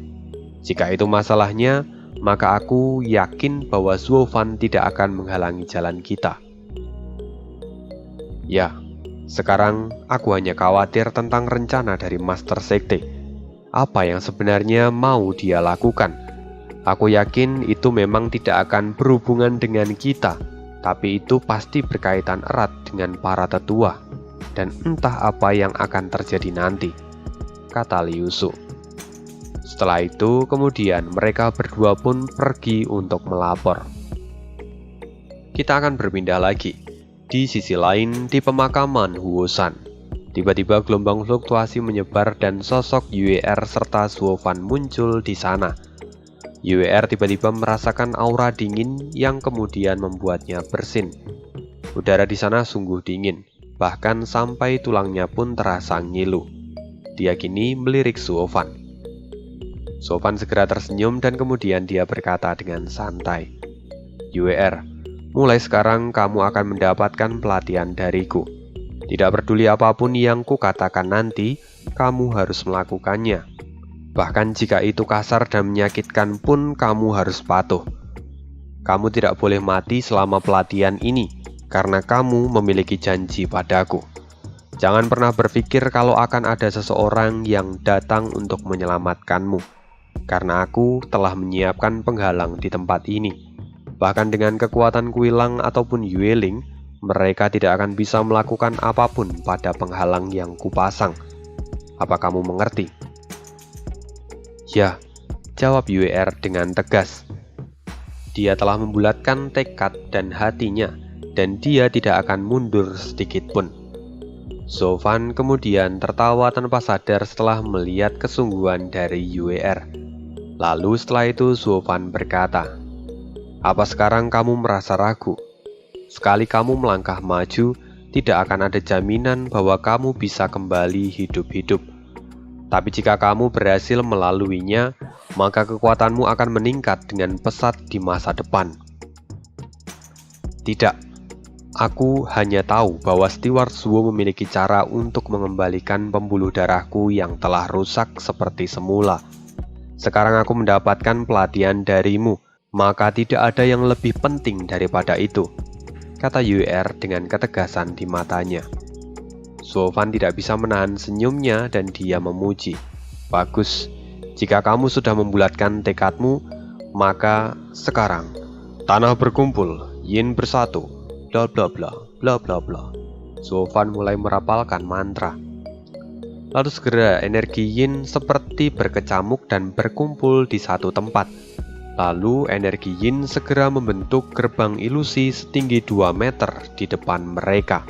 Jika itu masalahnya, maka aku yakin bahwa Zuo Fan tidak akan menghalangi jalan kita. Ya, sekarang aku hanya khawatir tentang rencana dari Master Sekte. Apa yang sebenarnya mau dia lakukan? Aku yakin itu memang tidak akan berhubungan dengan kita, tapi itu pasti berkaitan erat dengan para tetua, dan entah apa yang akan terjadi nanti, kata Liu Su. Setelah itu, kemudian mereka berdua pun pergi untuk melapor. Kita akan berpindah lagi. Di sisi lain, di pemakaman Huosan, tiba-tiba gelombang fluktuasi menyebar dan sosok Yue'er serta Zuo Fan muncul di sana. Yue'er tiba-tiba merasakan aura dingin yang kemudian membuatnya bersin. Udara di sana sungguh dingin, bahkan sampai tulangnya pun terasa ngilu. Dia kini melirik Zuo Fan. Zuo Fan segera tersenyum dan kemudian dia berkata dengan santai, "Yue'er, mulai sekarang kamu akan mendapatkan pelatihan dariku. Tidak peduli apapun yang kukatakan nanti, kamu harus melakukannya. Bahkan jika itu kasar dan menyakitkan pun kamu harus patuh. Kamu tidak boleh mati selama pelatihan ini, karena kamu memiliki janji padaku. Jangan pernah berpikir kalau akan ada seseorang yang datang untuk menyelamatkanmu, karena aku telah menyiapkan penghalang di tempat ini. Bahkan dengan kekuatan Kuilang ataupun Yueling, mereka tidak akan bisa melakukan apapun pada penghalang yang kupasang. Apa kamu mengerti?" "Ya," jawab Yue'er dengan tegas. Dia telah membulatkan tekad dan hatinya, dan dia tidak akan mundur sedikit pun. Zuo Fan kemudian tertawa tanpa sadar setelah melihat kesungguhan dari Yue'er. Lalu setelah itu Zuo Fan berkata, "Apa sekarang kamu merasa ragu? Sekali kamu melangkah maju, tidak akan ada jaminan bahwa kamu bisa kembali hidup-hidup. Tapi jika kamu berhasil melaluinya, maka kekuatanmu akan meningkat dengan pesat di masa depan." "Tidak, aku hanya tahu bahwa Steward Zuo memiliki cara untuk mengembalikan pembuluh darahku yang telah rusak seperti semula. Sekarang aku mendapatkan pelatihan darimu, maka tidak ada yang lebih penting daripada itu," kata Yue'er dengan ketegasan di matanya. Zuo Fan tidak bisa menahan senyumnya dan dia memuji. "Bagus, jika kamu sudah membulatkan tekadmu, maka sekarang tanah berkumpul, yin bersatu, bla bla bla, bla bla bla." Zuo Fan mulai merapalkan mantra. Lalu segera energi yin seperti berkecamuk dan berkumpul di satu tempat. Lalu energi yin segera membentuk gerbang ilusi setinggi 2 meter di depan mereka.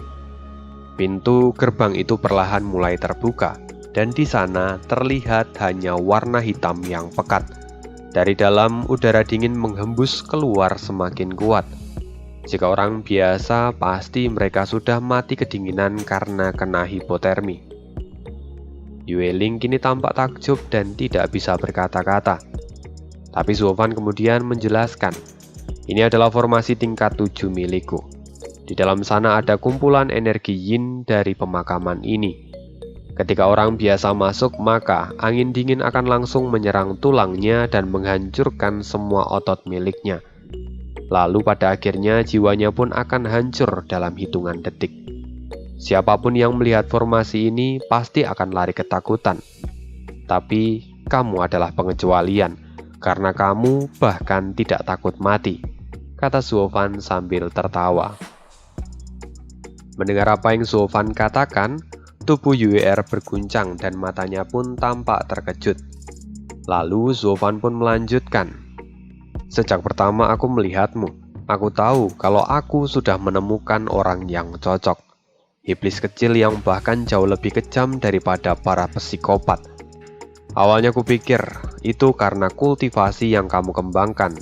Pintu gerbang itu perlahan mulai terbuka, dan di sana terlihat hanya warna hitam yang pekat. Dari dalam, udara dingin menghembus keluar semakin kuat. Jika orang biasa, pasti mereka sudah mati kedinginan karena kena hipotermi. Yueling kini tampak takjub dan tidak bisa berkata-kata. Tapi Zuo Fan kemudian menjelaskan, "Ini adalah formasi tingkat 7 milikku. Di dalam sana ada kumpulan energi yin dari pemakaman ini. Ketika orang biasa masuk, maka angin dingin akan langsung menyerang tulangnya dan menghancurkan semua otot miliknya. Lalu pada akhirnya jiwanya pun akan hancur dalam hitungan detik. Siapapun yang melihat formasi ini pasti akan lari ketakutan. Tapi kamu adalah pengecualian, karena kamu bahkan tidak takut mati," kata Zuo Fan sambil tertawa. Mendengar apa yang Zuo Fan katakan, tubuh Yue'er berguncang dan matanya pun tampak terkejut. Lalu Zuo Fan pun melanjutkan, "Sejak pertama aku melihatmu, aku tahu kalau aku sudah menemukan orang yang cocok. Iblis kecil yang bahkan jauh lebih kejam daripada para psikopat. Awalnya kupikir itu karena kultivasi yang kamu kembangkan.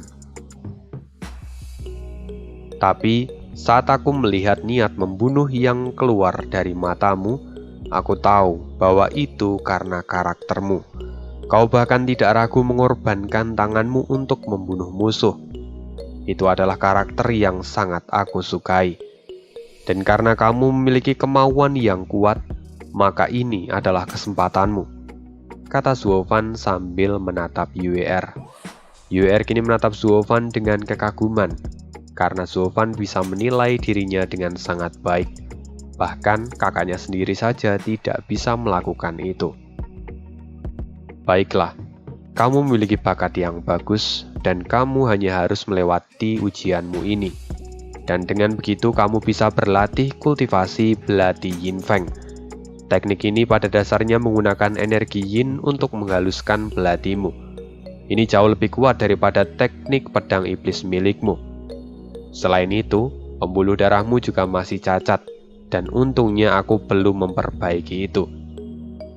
Tapi saat aku melihat niat membunuh yang keluar dari matamu, aku tahu bahwa itu karena karaktermu. Kau bahkan tidak ragu mengorbankan tanganmu untuk membunuh musuh. Itu adalah karakter yang sangat aku sukai. Dan karena kamu memiliki kemauan yang kuat, maka ini adalah kesempatanmu, kata Zuovan sambil menatap Yue-er. Yue-er kini menatap Zuovan dengan kekaguman, karena Zuovan bisa menilai dirinya dengan sangat baik. Bahkan kakaknya sendiri saja tidak bisa melakukan itu. Baiklah, kamu memiliki bakat yang bagus, dan kamu hanya harus melewati ujianmu ini. Dan dengan begitu kamu bisa berlatih kultivasi belati Yin Feng. Teknik ini pada dasarnya menggunakan energi Yin untuk menghaluskan belatimu. Ini jauh lebih kuat daripada teknik pedang iblis milikmu. Selain itu, pembuluh darahmu juga masih cacat, dan untungnya aku belum memperbaiki itu.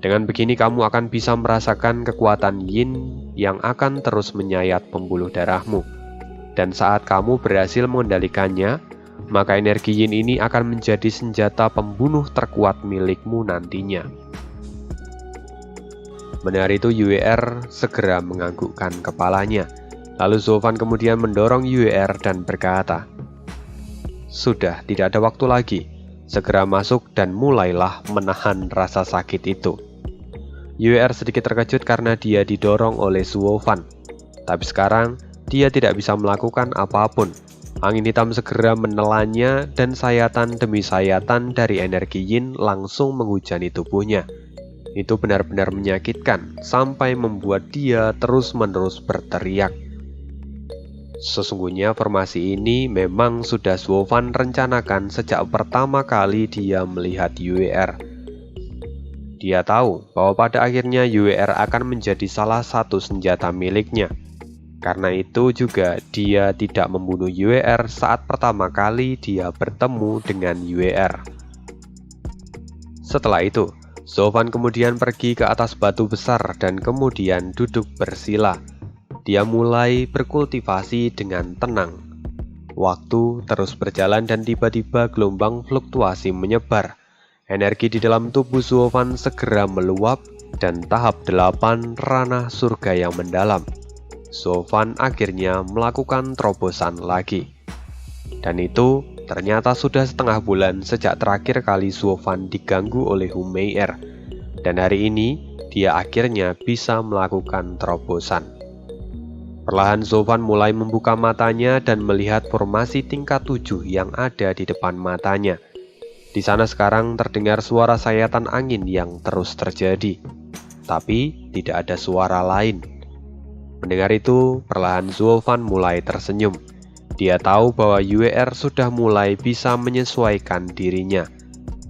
Dengan begini kamu akan bisa merasakan kekuatan Yin yang akan terus menyayat pembuluh darahmu. Dan saat kamu berhasil mengendalikannya, maka energi Yin ini akan menjadi senjata pembunuh terkuat milikmu nantinya. Mendengar itu, Yue-er segera menganggukkan kepalanya. Lalu Zuovan kemudian mendorong Yue-er dan berkata, "Sudah, tidak ada waktu lagi. Segera masuk dan mulailah menahan rasa sakit itu." Yue-er sedikit terkejut karena dia didorong oleh Zuovan. Tapi sekarang, dia tidak bisa melakukan apapun. Angin hitam segera menelannya dan sayatan demi sayatan dari energi Yin langsung menghujani tubuhnya. Itu benar-benar menyakitkan sampai membuat dia terus-menerus berteriak. Sesungguhnya formasi ini memang sudah Zuovan rencanakan sejak pertama kali dia melihat Yue-er. Dia tahu bahwa pada akhirnya Yue-er akan menjadi salah satu senjata miliknya. Karena itu juga dia tidak membunuh Yue-er saat pertama kali dia bertemu dengan Yue-er. Setelah itu, Zuovan kemudian pergi ke atas batu besar dan kemudian duduk bersila. Dia mulai berkultivasi dengan tenang. Waktu terus berjalan dan tiba-tiba gelombang fluktuasi menyebar. Energi di dalam tubuh Zuovan segera meluap dan tahap 8 ranah surga yang mendalam. Zuovan akhirnya melakukan terobosan lagi. Dan itu ternyata sudah setengah bulan sejak terakhir kali Zuovan diganggu oleh Hu Mei-er. Dan hari ini dia akhirnya bisa melakukan terobosan. Perlahan Zuovan mulai membuka matanya dan melihat formasi tingkat 7 yang ada di depan matanya. Di sana sekarang terdengar suara sayatan angin yang terus terjadi. Tapi tidak ada suara lain. Mendengar itu, perlahan Zuovan mulai tersenyum. Dia tahu bahwa Yue-er sudah mulai bisa menyesuaikan dirinya.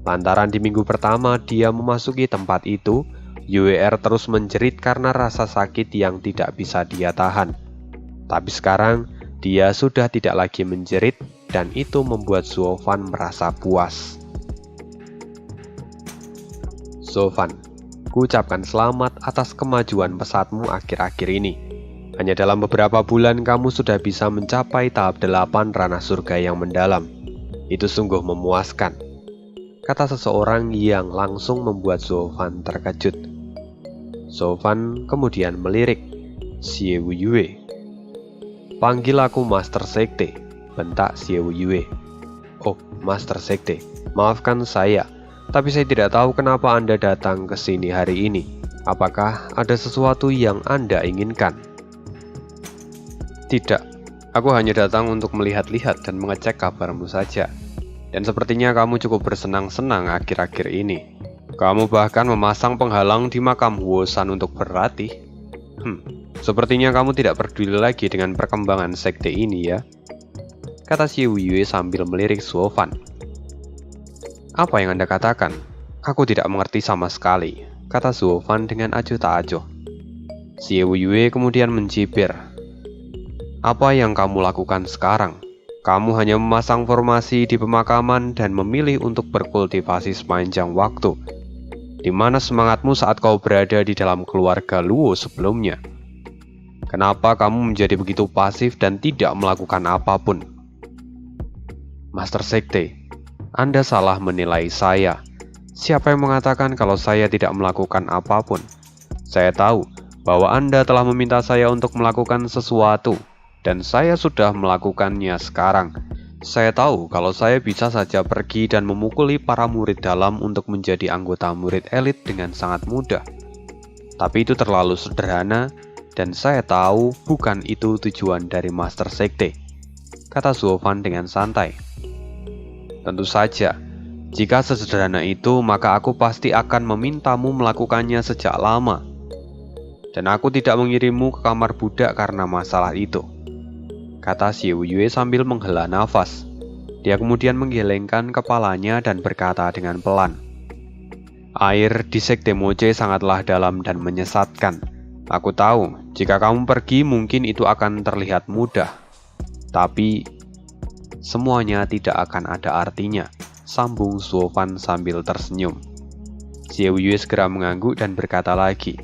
Lantaran di minggu pertama dia memasuki tempat itu, Yue-er terus menjerit karena rasa sakit yang tidak bisa dia tahan. Tapi sekarang, dia sudah tidak lagi menjerit dan itu membuat Zuovan merasa puas. Zuovan, kuucapkan selamat atas kemajuan pesatmu akhir-akhir ini. Hanya dalam beberapa bulan kamu sudah bisa mencapai tahap 8 ranah surga yang mendalam. Itu sungguh memuaskan, kata seseorang yang langsung membuat Zuovan terkejut. Zuovan kemudian melirik, "Xie Yue." "Panggil aku Master Sekte," bentak Xie Yue. "Oh, Master Sekte, maafkan saya, tapi saya tidak tahu kenapa Anda datang ke sini hari ini. Apakah ada sesuatu yang Anda inginkan?" "Tidak, aku hanya datang untuk melihat-lihat dan mengecek kabarmu saja. Dan sepertinya kamu cukup bersenang-senang akhir-akhir ini. Kamu bahkan memasang penghalang di makam Huosan untuk berlatih. Sepertinya kamu tidak peduli lagi dengan perkembangan sekte ini ya," kata Xie Yue sambil melirik Zuovan. "Apa yang Anda katakan? Aku tidak mengerti sama sekali," kata Zuovan dengan acuh tak acuh. Xie Yue kemudian mencibir, "Apa yang kamu lakukan sekarang? Kamu hanya memasang formasi di pemakaman dan memilih untuk berkultivasi sepanjang waktu. Di mana semangatmu saat kau berada di dalam keluarga Luo sebelumnya? Kenapa kamu menjadi begitu pasif dan tidak melakukan apapun?" "Master Sekte, Anda salah menilai saya. Siapa yang mengatakan kalau saya tidak melakukan apapun? Saya tahu bahwa Anda telah meminta saya untuk melakukan sesuatu. Dan saya sudah melakukannya sekarang. Saya tahu kalau saya bisa saja pergi dan memukuli para murid dalam untuk menjadi anggota murid elit dengan sangat mudah. Tapi itu terlalu sederhana, dan saya tahu bukan itu tujuan dari Master Sekte, kata Zuovan dengan santai. Tentu saja, jika sesederhana itu, maka aku pasti akan memintamu melakukannya sejak lama. Dan aku tidak mengirimmu ke kamar budak karena masalah itu, kata Xiao Yue sambil menghela nafas. Dia kemudian menggelengkan kepalanya dan berkata dengan pelan, "Air di Sekte Moche sangatlah dalam dan menyesatkan. Aku tahu, jika kamu pergi mungkin itu akan terlihat mudah. Tapi, semuanya tidak akan ada artinya," sambung Zuovan sambil tersenyum. Xiao Yue segera mengangguk dan berkata lagi,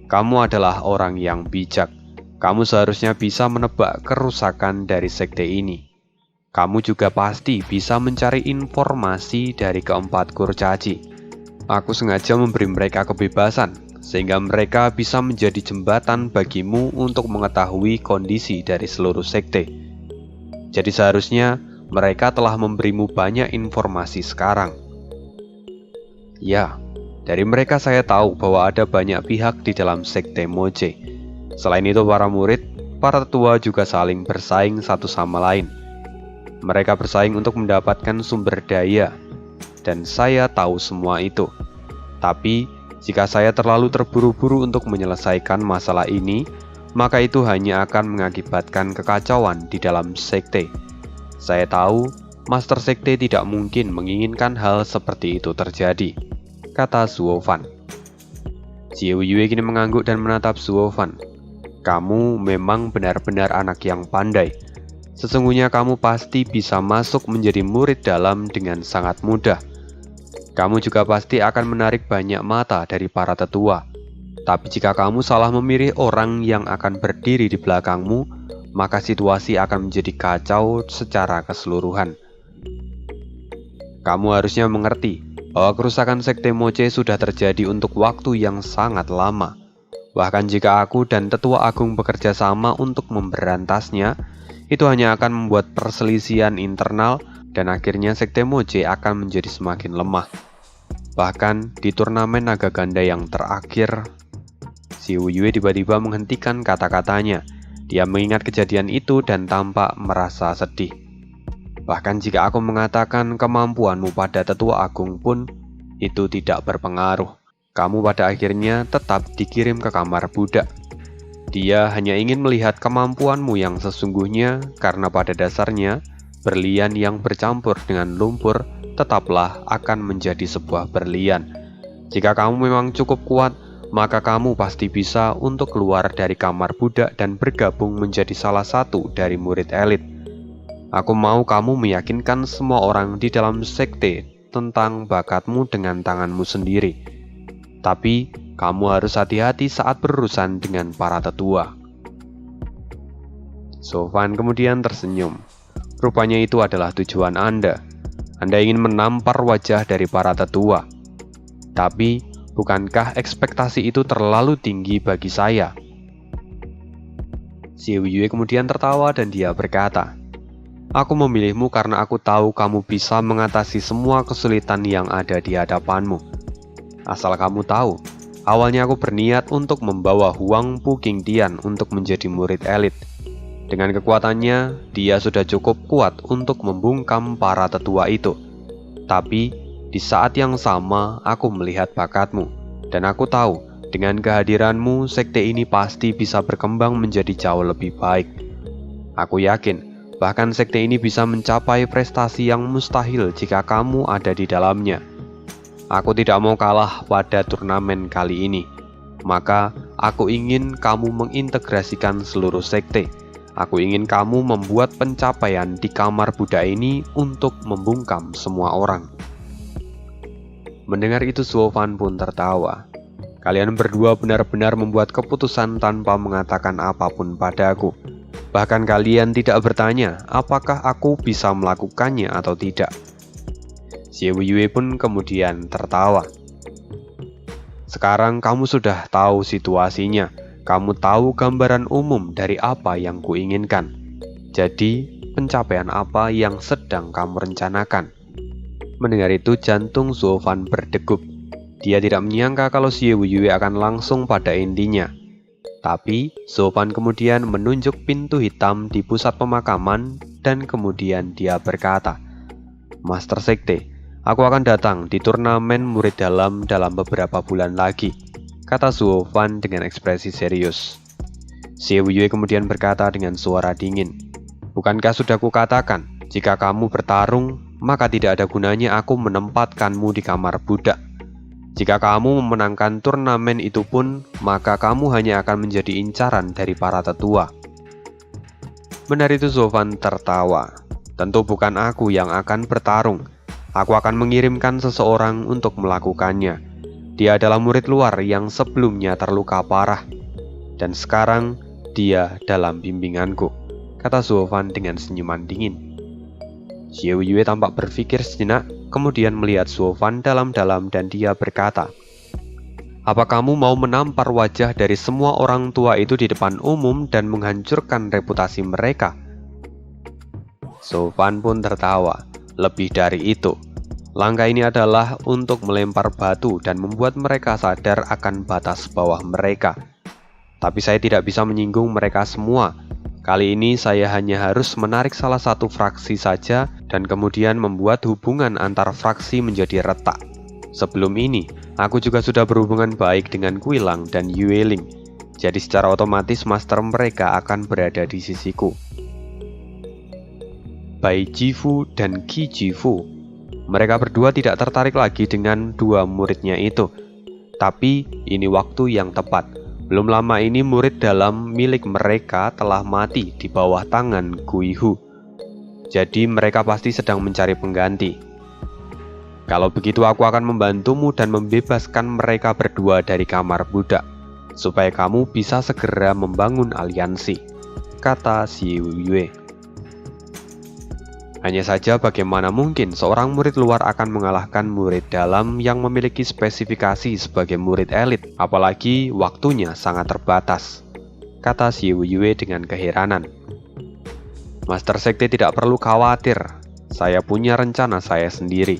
"Kamu adalah orang yang bijak. Kamu seharusnya bisa menebak kerusakan dari sekte ini. Kamu juga pasti bisa mencari informasi dari keempat kurcaci. Aku sengaja memberi mereka kebebasan, sehingga mereka bisa menjadi jembatan bagimu untuk mengetahui kondisi dari seluruh sekte. Jadi seharusnya mereka telah memberimu banyak informasi sekarang." Ya, dari mereka saya tahu bahwa ada banyak pihak di dalam Sekte Moche. Selain itu para murid, para tetua juga saling bersaing satu sama lain. Mereka bersaing untuk mendapatkan sumber daya, dan saya tahu semua itu. Tapi, jika saya terlalu terburu-buru untuk menyelesaikan masalah ini, maka itu hanya akan mengakibatkan kekacauan di dalam sekte. Saya tahu, Master Sekte tidak mungkin menginginkan hal seperti itu terjadi, kata Zuovan. Xiao Yue kini mengangguk dan menatap Zuovan. "Kamu memang benar-benar anak yang pandai. Sesungguhnya kamu pasti bisa masuk menjadi murid dalam dengan sangat mudah. Kamu juga pasti akan menarik banyak mata dari para tetua. Tapi jika kamu salah memilih orang yang akan berdiri di belakangmu, maka situasi akan menjadi kacau secara keseluruhan. Kamu harusnya mengerti bahwa kerusakan Sekte Moche sudah terjadi untuk waktu yang sangat lama. Bahkan jika aku dan Tetua Agung bekerja sama untuk memberantasnya, itu hanya akan membuat perselisihan internal dan akhirnya Sekte Moche akan menjadi semakin lemah. Bahkan di turnamen naga ganda yang terakhir," Xiao Yue tiba-tiba menghentikan kata-katanya. Dia mengingat kejadian itu dan tampak merasa sedih. "Bahkan jika aku mengatakan kemampuanmu pada Tetua Agung pun, itu tidak berpengaruh. Kamu pada akhirnya tetap dikirim ke kamar budak. Dia hanya ingin melihat kemampuanmu yang sesungguhnya, karena pada dasarnya, berlian yang bercampur dengan lumpur tetaplah akan menjadi sebuah berlian. Jika kamu memang cukup kuat, maka kamu pasti bisa untuk keluar dari kamar budak dan bergabung menjadi salah satu dari murid elit. Aku mau kamu meyakinkan semua orang di dalam sekte tentang bakatmu dengan tanganmu sendiri. Tapi, kamu harus hati-hati saat berurusan dengan para tetua." Zuovan kemudian tersenyum. "Rupanya itu adalah tujuan Anda. Anda ingin menampar wajah dari para tetua. Tapi, bukankah ekspektasi itu terlalu tinggi bagi saya?" Xiao Yue kemudian tertawa dan dia berkata, "Aku memilihmu karena aku tahu kamu bisa mengatasi semua kesulitan yang ada di hadapanmu. Asal kamu tahu, awalnya aku berniat untuk membawa Huang Pu Qingdian untuk menjadi murid elit. Dengan kekuatannya, dia sudah cukup kuat untuk membungkam para tetua itu. Tapi, di saat yang sama, aku melihat bakatmu, dan aku tahu, dengan kehadiranmu, sekte ini pasti bisa berkembang menjadi jauh lebih baik. Aku yakin, bahkan sekte ini bisa mencapai prestasi yang mustahil jika kamu ada di dalamnya. Aku tidak mau kalah pada turnamen kali ini. Maka, aku ingin kamu mengintegrasikan seluruh sekte. Aku ingin kamu membuat pencapaian di kamar budak ini untuk membungkam semua orang." Mendengar itu Zuovan pun tertawa. "Kalian berdua benar-benar membuat keputusan tanpa mengatakan apapun padaku. Bahkan kalian tidak bertanya apakah aku bisa melakukannya atau tidak." Xiao Yue pun kemudian tertawa. "Sekarang kamu sudah tahu situasinya. Kamu tahu gambaran umum dari apa yang kuinginkan. Jadi, pencapaian apa yang sedang kamu rencanakan. Mendengar itu, jantung Zuofan berdegup. Dia tidak menyangka kalau Xie Wuyue akan langsung pada intinya. Tapi, Zuofan kemudian menunjuk pintu hitam di pusat pemakaman dan kemudian dia berkata, "Master Sekte, aku akan datang di turnamen murid dalam beberapa bulan lagi," kata Zuofan dengan ekspresi serius. Xie Wuyue kemudian berkata dengan suara dingin, "Bukankah sudah kukatakan, jika kamu bertarung, maka tidak ada gunanya aku menempatkanmu di kamar budak. Jika kamu memenangkan turnamen itu pun, maka kamu hanya akan menjadi incaran dari para tetua." Benar itu, Zuofan tertawa. "Tentu bukan aku yang akan bertarung. Aku akan mengirimkan seseorang untuk melakukannya. Dia adalah murid luar yang sebelumnya terluka parah. Dan sekarang, dia dalam bimbinganku," kata Zuofan dengan senyuman dingin. Xie Wuyue tampak berpikir sejenak, kemudian melihat Zuofan dalam-dalam dan dia berkata, "Apa kamu mau menampar wajah dari semua orang tua itu di depan umum dan menghancurkan reputasi mereka?" Zuofan pun tertawa. "Lebih dari itu, langkah ini adalah untuk melempar batu dan membuat mereka sadar akan batas bawah mereka. Tapi saya tidak bisa menyinggung mereka semua. Kali ini saya hanya harus menarik salah satu fraksi saja dan kemudian membuat hubungan antar fraksi menjadi retak. Sebelum ini, aku juga sudah berhubungan baik dengan Guilang dan Yueling. Jadi secara otomatis master mereka akan berada di sisiku." Bai Jifu dan Qi Jifu, mereka berdua tidak tertarik lagi dengan dua muridnya itu. Tapi ini waktu yang tepat. Belum lama ini murid dalam milik mereka telah mati di bawah tangan Gui Hu. Jadi mereka pasti sedang mencari pengganti. Kalau begitu aku akan membantumu dan membebaskan mereka berdua dari kamar budak, supaya kamu bisa segera membangun aliansi, kata Xie Wuyue. Hanya saja bagaimana mungkin seorang murid luar akan mengalahkan murid dalam yang memiliki spesifikasi sebagai murid elit, apalagi waktunya sangat terbatas, kata Xie Wuyue dengan keheranan. Master Sekte tidak perlu khawatir, saya punya rencana saya sendiri.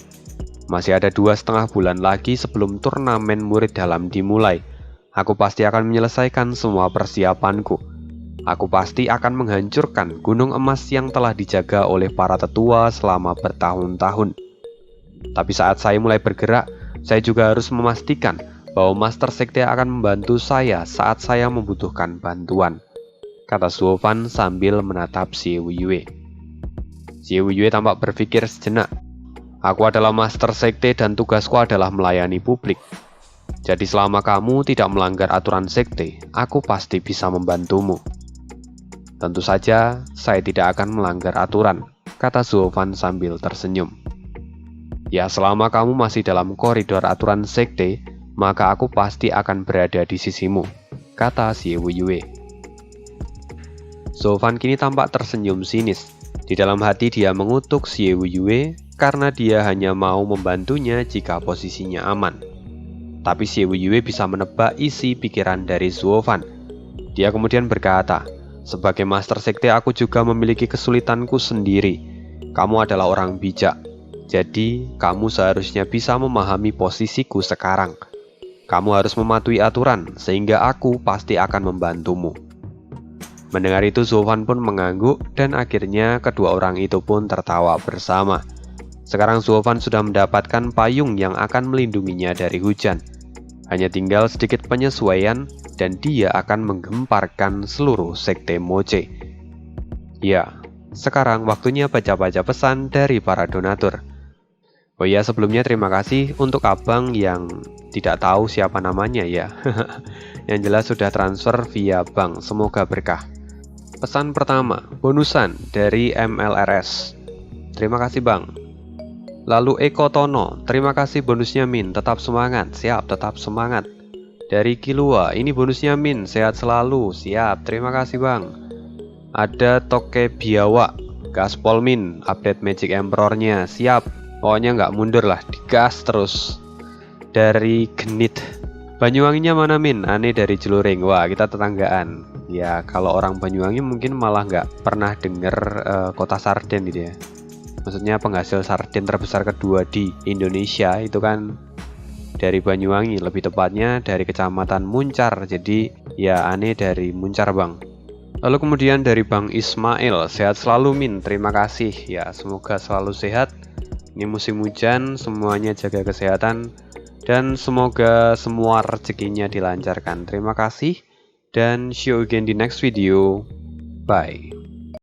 Masih ada 2,5 bulan lagi sebelum turnamen murid dalam dimulai. Aku pasti akan menyelesaikan semua persiapanku. Aku pasti akan menghancurkan gunung emas yang telah dijaga oleh para tetua selama bertahun-tahun. Tapi saat saya mulai bergerak, saya juga harus memastikan bahwa Master Sekte akan membantu saya saat saya membutuhkan bantuan, kata Zuofan sambil menatap Xie Wuyue. Xie Wuyue tampak berpikir sejenak. Aku adalah Master Sekte dan tugasku adalah melayani publik. Jadi selama kamu tidak melanggar aturan sekte, aku pasti bisa membantumu. Tentu saja, saya tidak akan melanggar aturan, kata Zuofan sambil tersenyum. Ya, selama kamu masih dalam koridor aturan sekte, maka aku pasti akan berada di sisimu, kata Xie Wuyue. Zuofan kini tampak tersenyum sinis. Di dalam hati dia mengutuk Xie Wuyue karena dia hanya mau membantunya jika posisinya aman. Tapi Xie Wuyue bisa menebak isi pikiran dari Zuofan. Dia kemudian berkata, "Sebagai Master Sekte aku juga memiliki kesulitanku sendiri. Kamu adalah orang bijak, jadi kamu seharusnya bisa memahami posisiku sekarang. Kamu harus mematuhi aturan, sehingga aku pasti akan membantumu." Mendengar itu Zuofan pun mengangguk dan akhirnya kedua orang itu pun tertawa bersama. Sekarang Zuofan sudah mendapatkan payung yang akan melindunginya dari hujan. Hanya tinggal sedikit penyesuaian dan dia akan menggemparkan seluruh sekte Moche. Ya, sekarang waktunya baca-baca pesan dari para donatur. Oh ya, sebelumnya terima kasih untuk abang yang tidak tahu siapa namanya ya. Yang jelas sudah transfer via bank, semoga berkah. Pesan pertama, bonusan dari MLRS. Terima kasih bang. Lalu Eko Tono, terima kasih bonusnya Min, tetap semangat, siap, tetap semangat. Dari Kilua, ini bonusnya Min, sehat selalu, siap, terima kasih bang. Ada Toke Biawa, gaspol Min, update Magic Emperor-nya, siap, pokoknya nggak mundur lah, digas terus. Dari Genit, Banyuwanginya mana Min? Aneh dari Jeluring, wah kita tetanggaan. Ya, kalau orang Banyuwangi mungkin malah nggak pernah denger kota sarden gitu ya. Maksudnya penghasil sarden terbesar kedua di Indonesia itu kan dari Banyuwangi, lebih tepatnya dari Kecamatan Muncar. Jadi ya aneh dari Muncar Bang. Lalu kemudian dari Bang Ismail, sehat selalu Min, terima kasih. Ya, semoga selalu sehat. Ini musim hujan, semuanya jaga kesehatan. Dan semoga semua rezekinya dilancarkan. Terima kasih. Dan see you again di next video. Bye.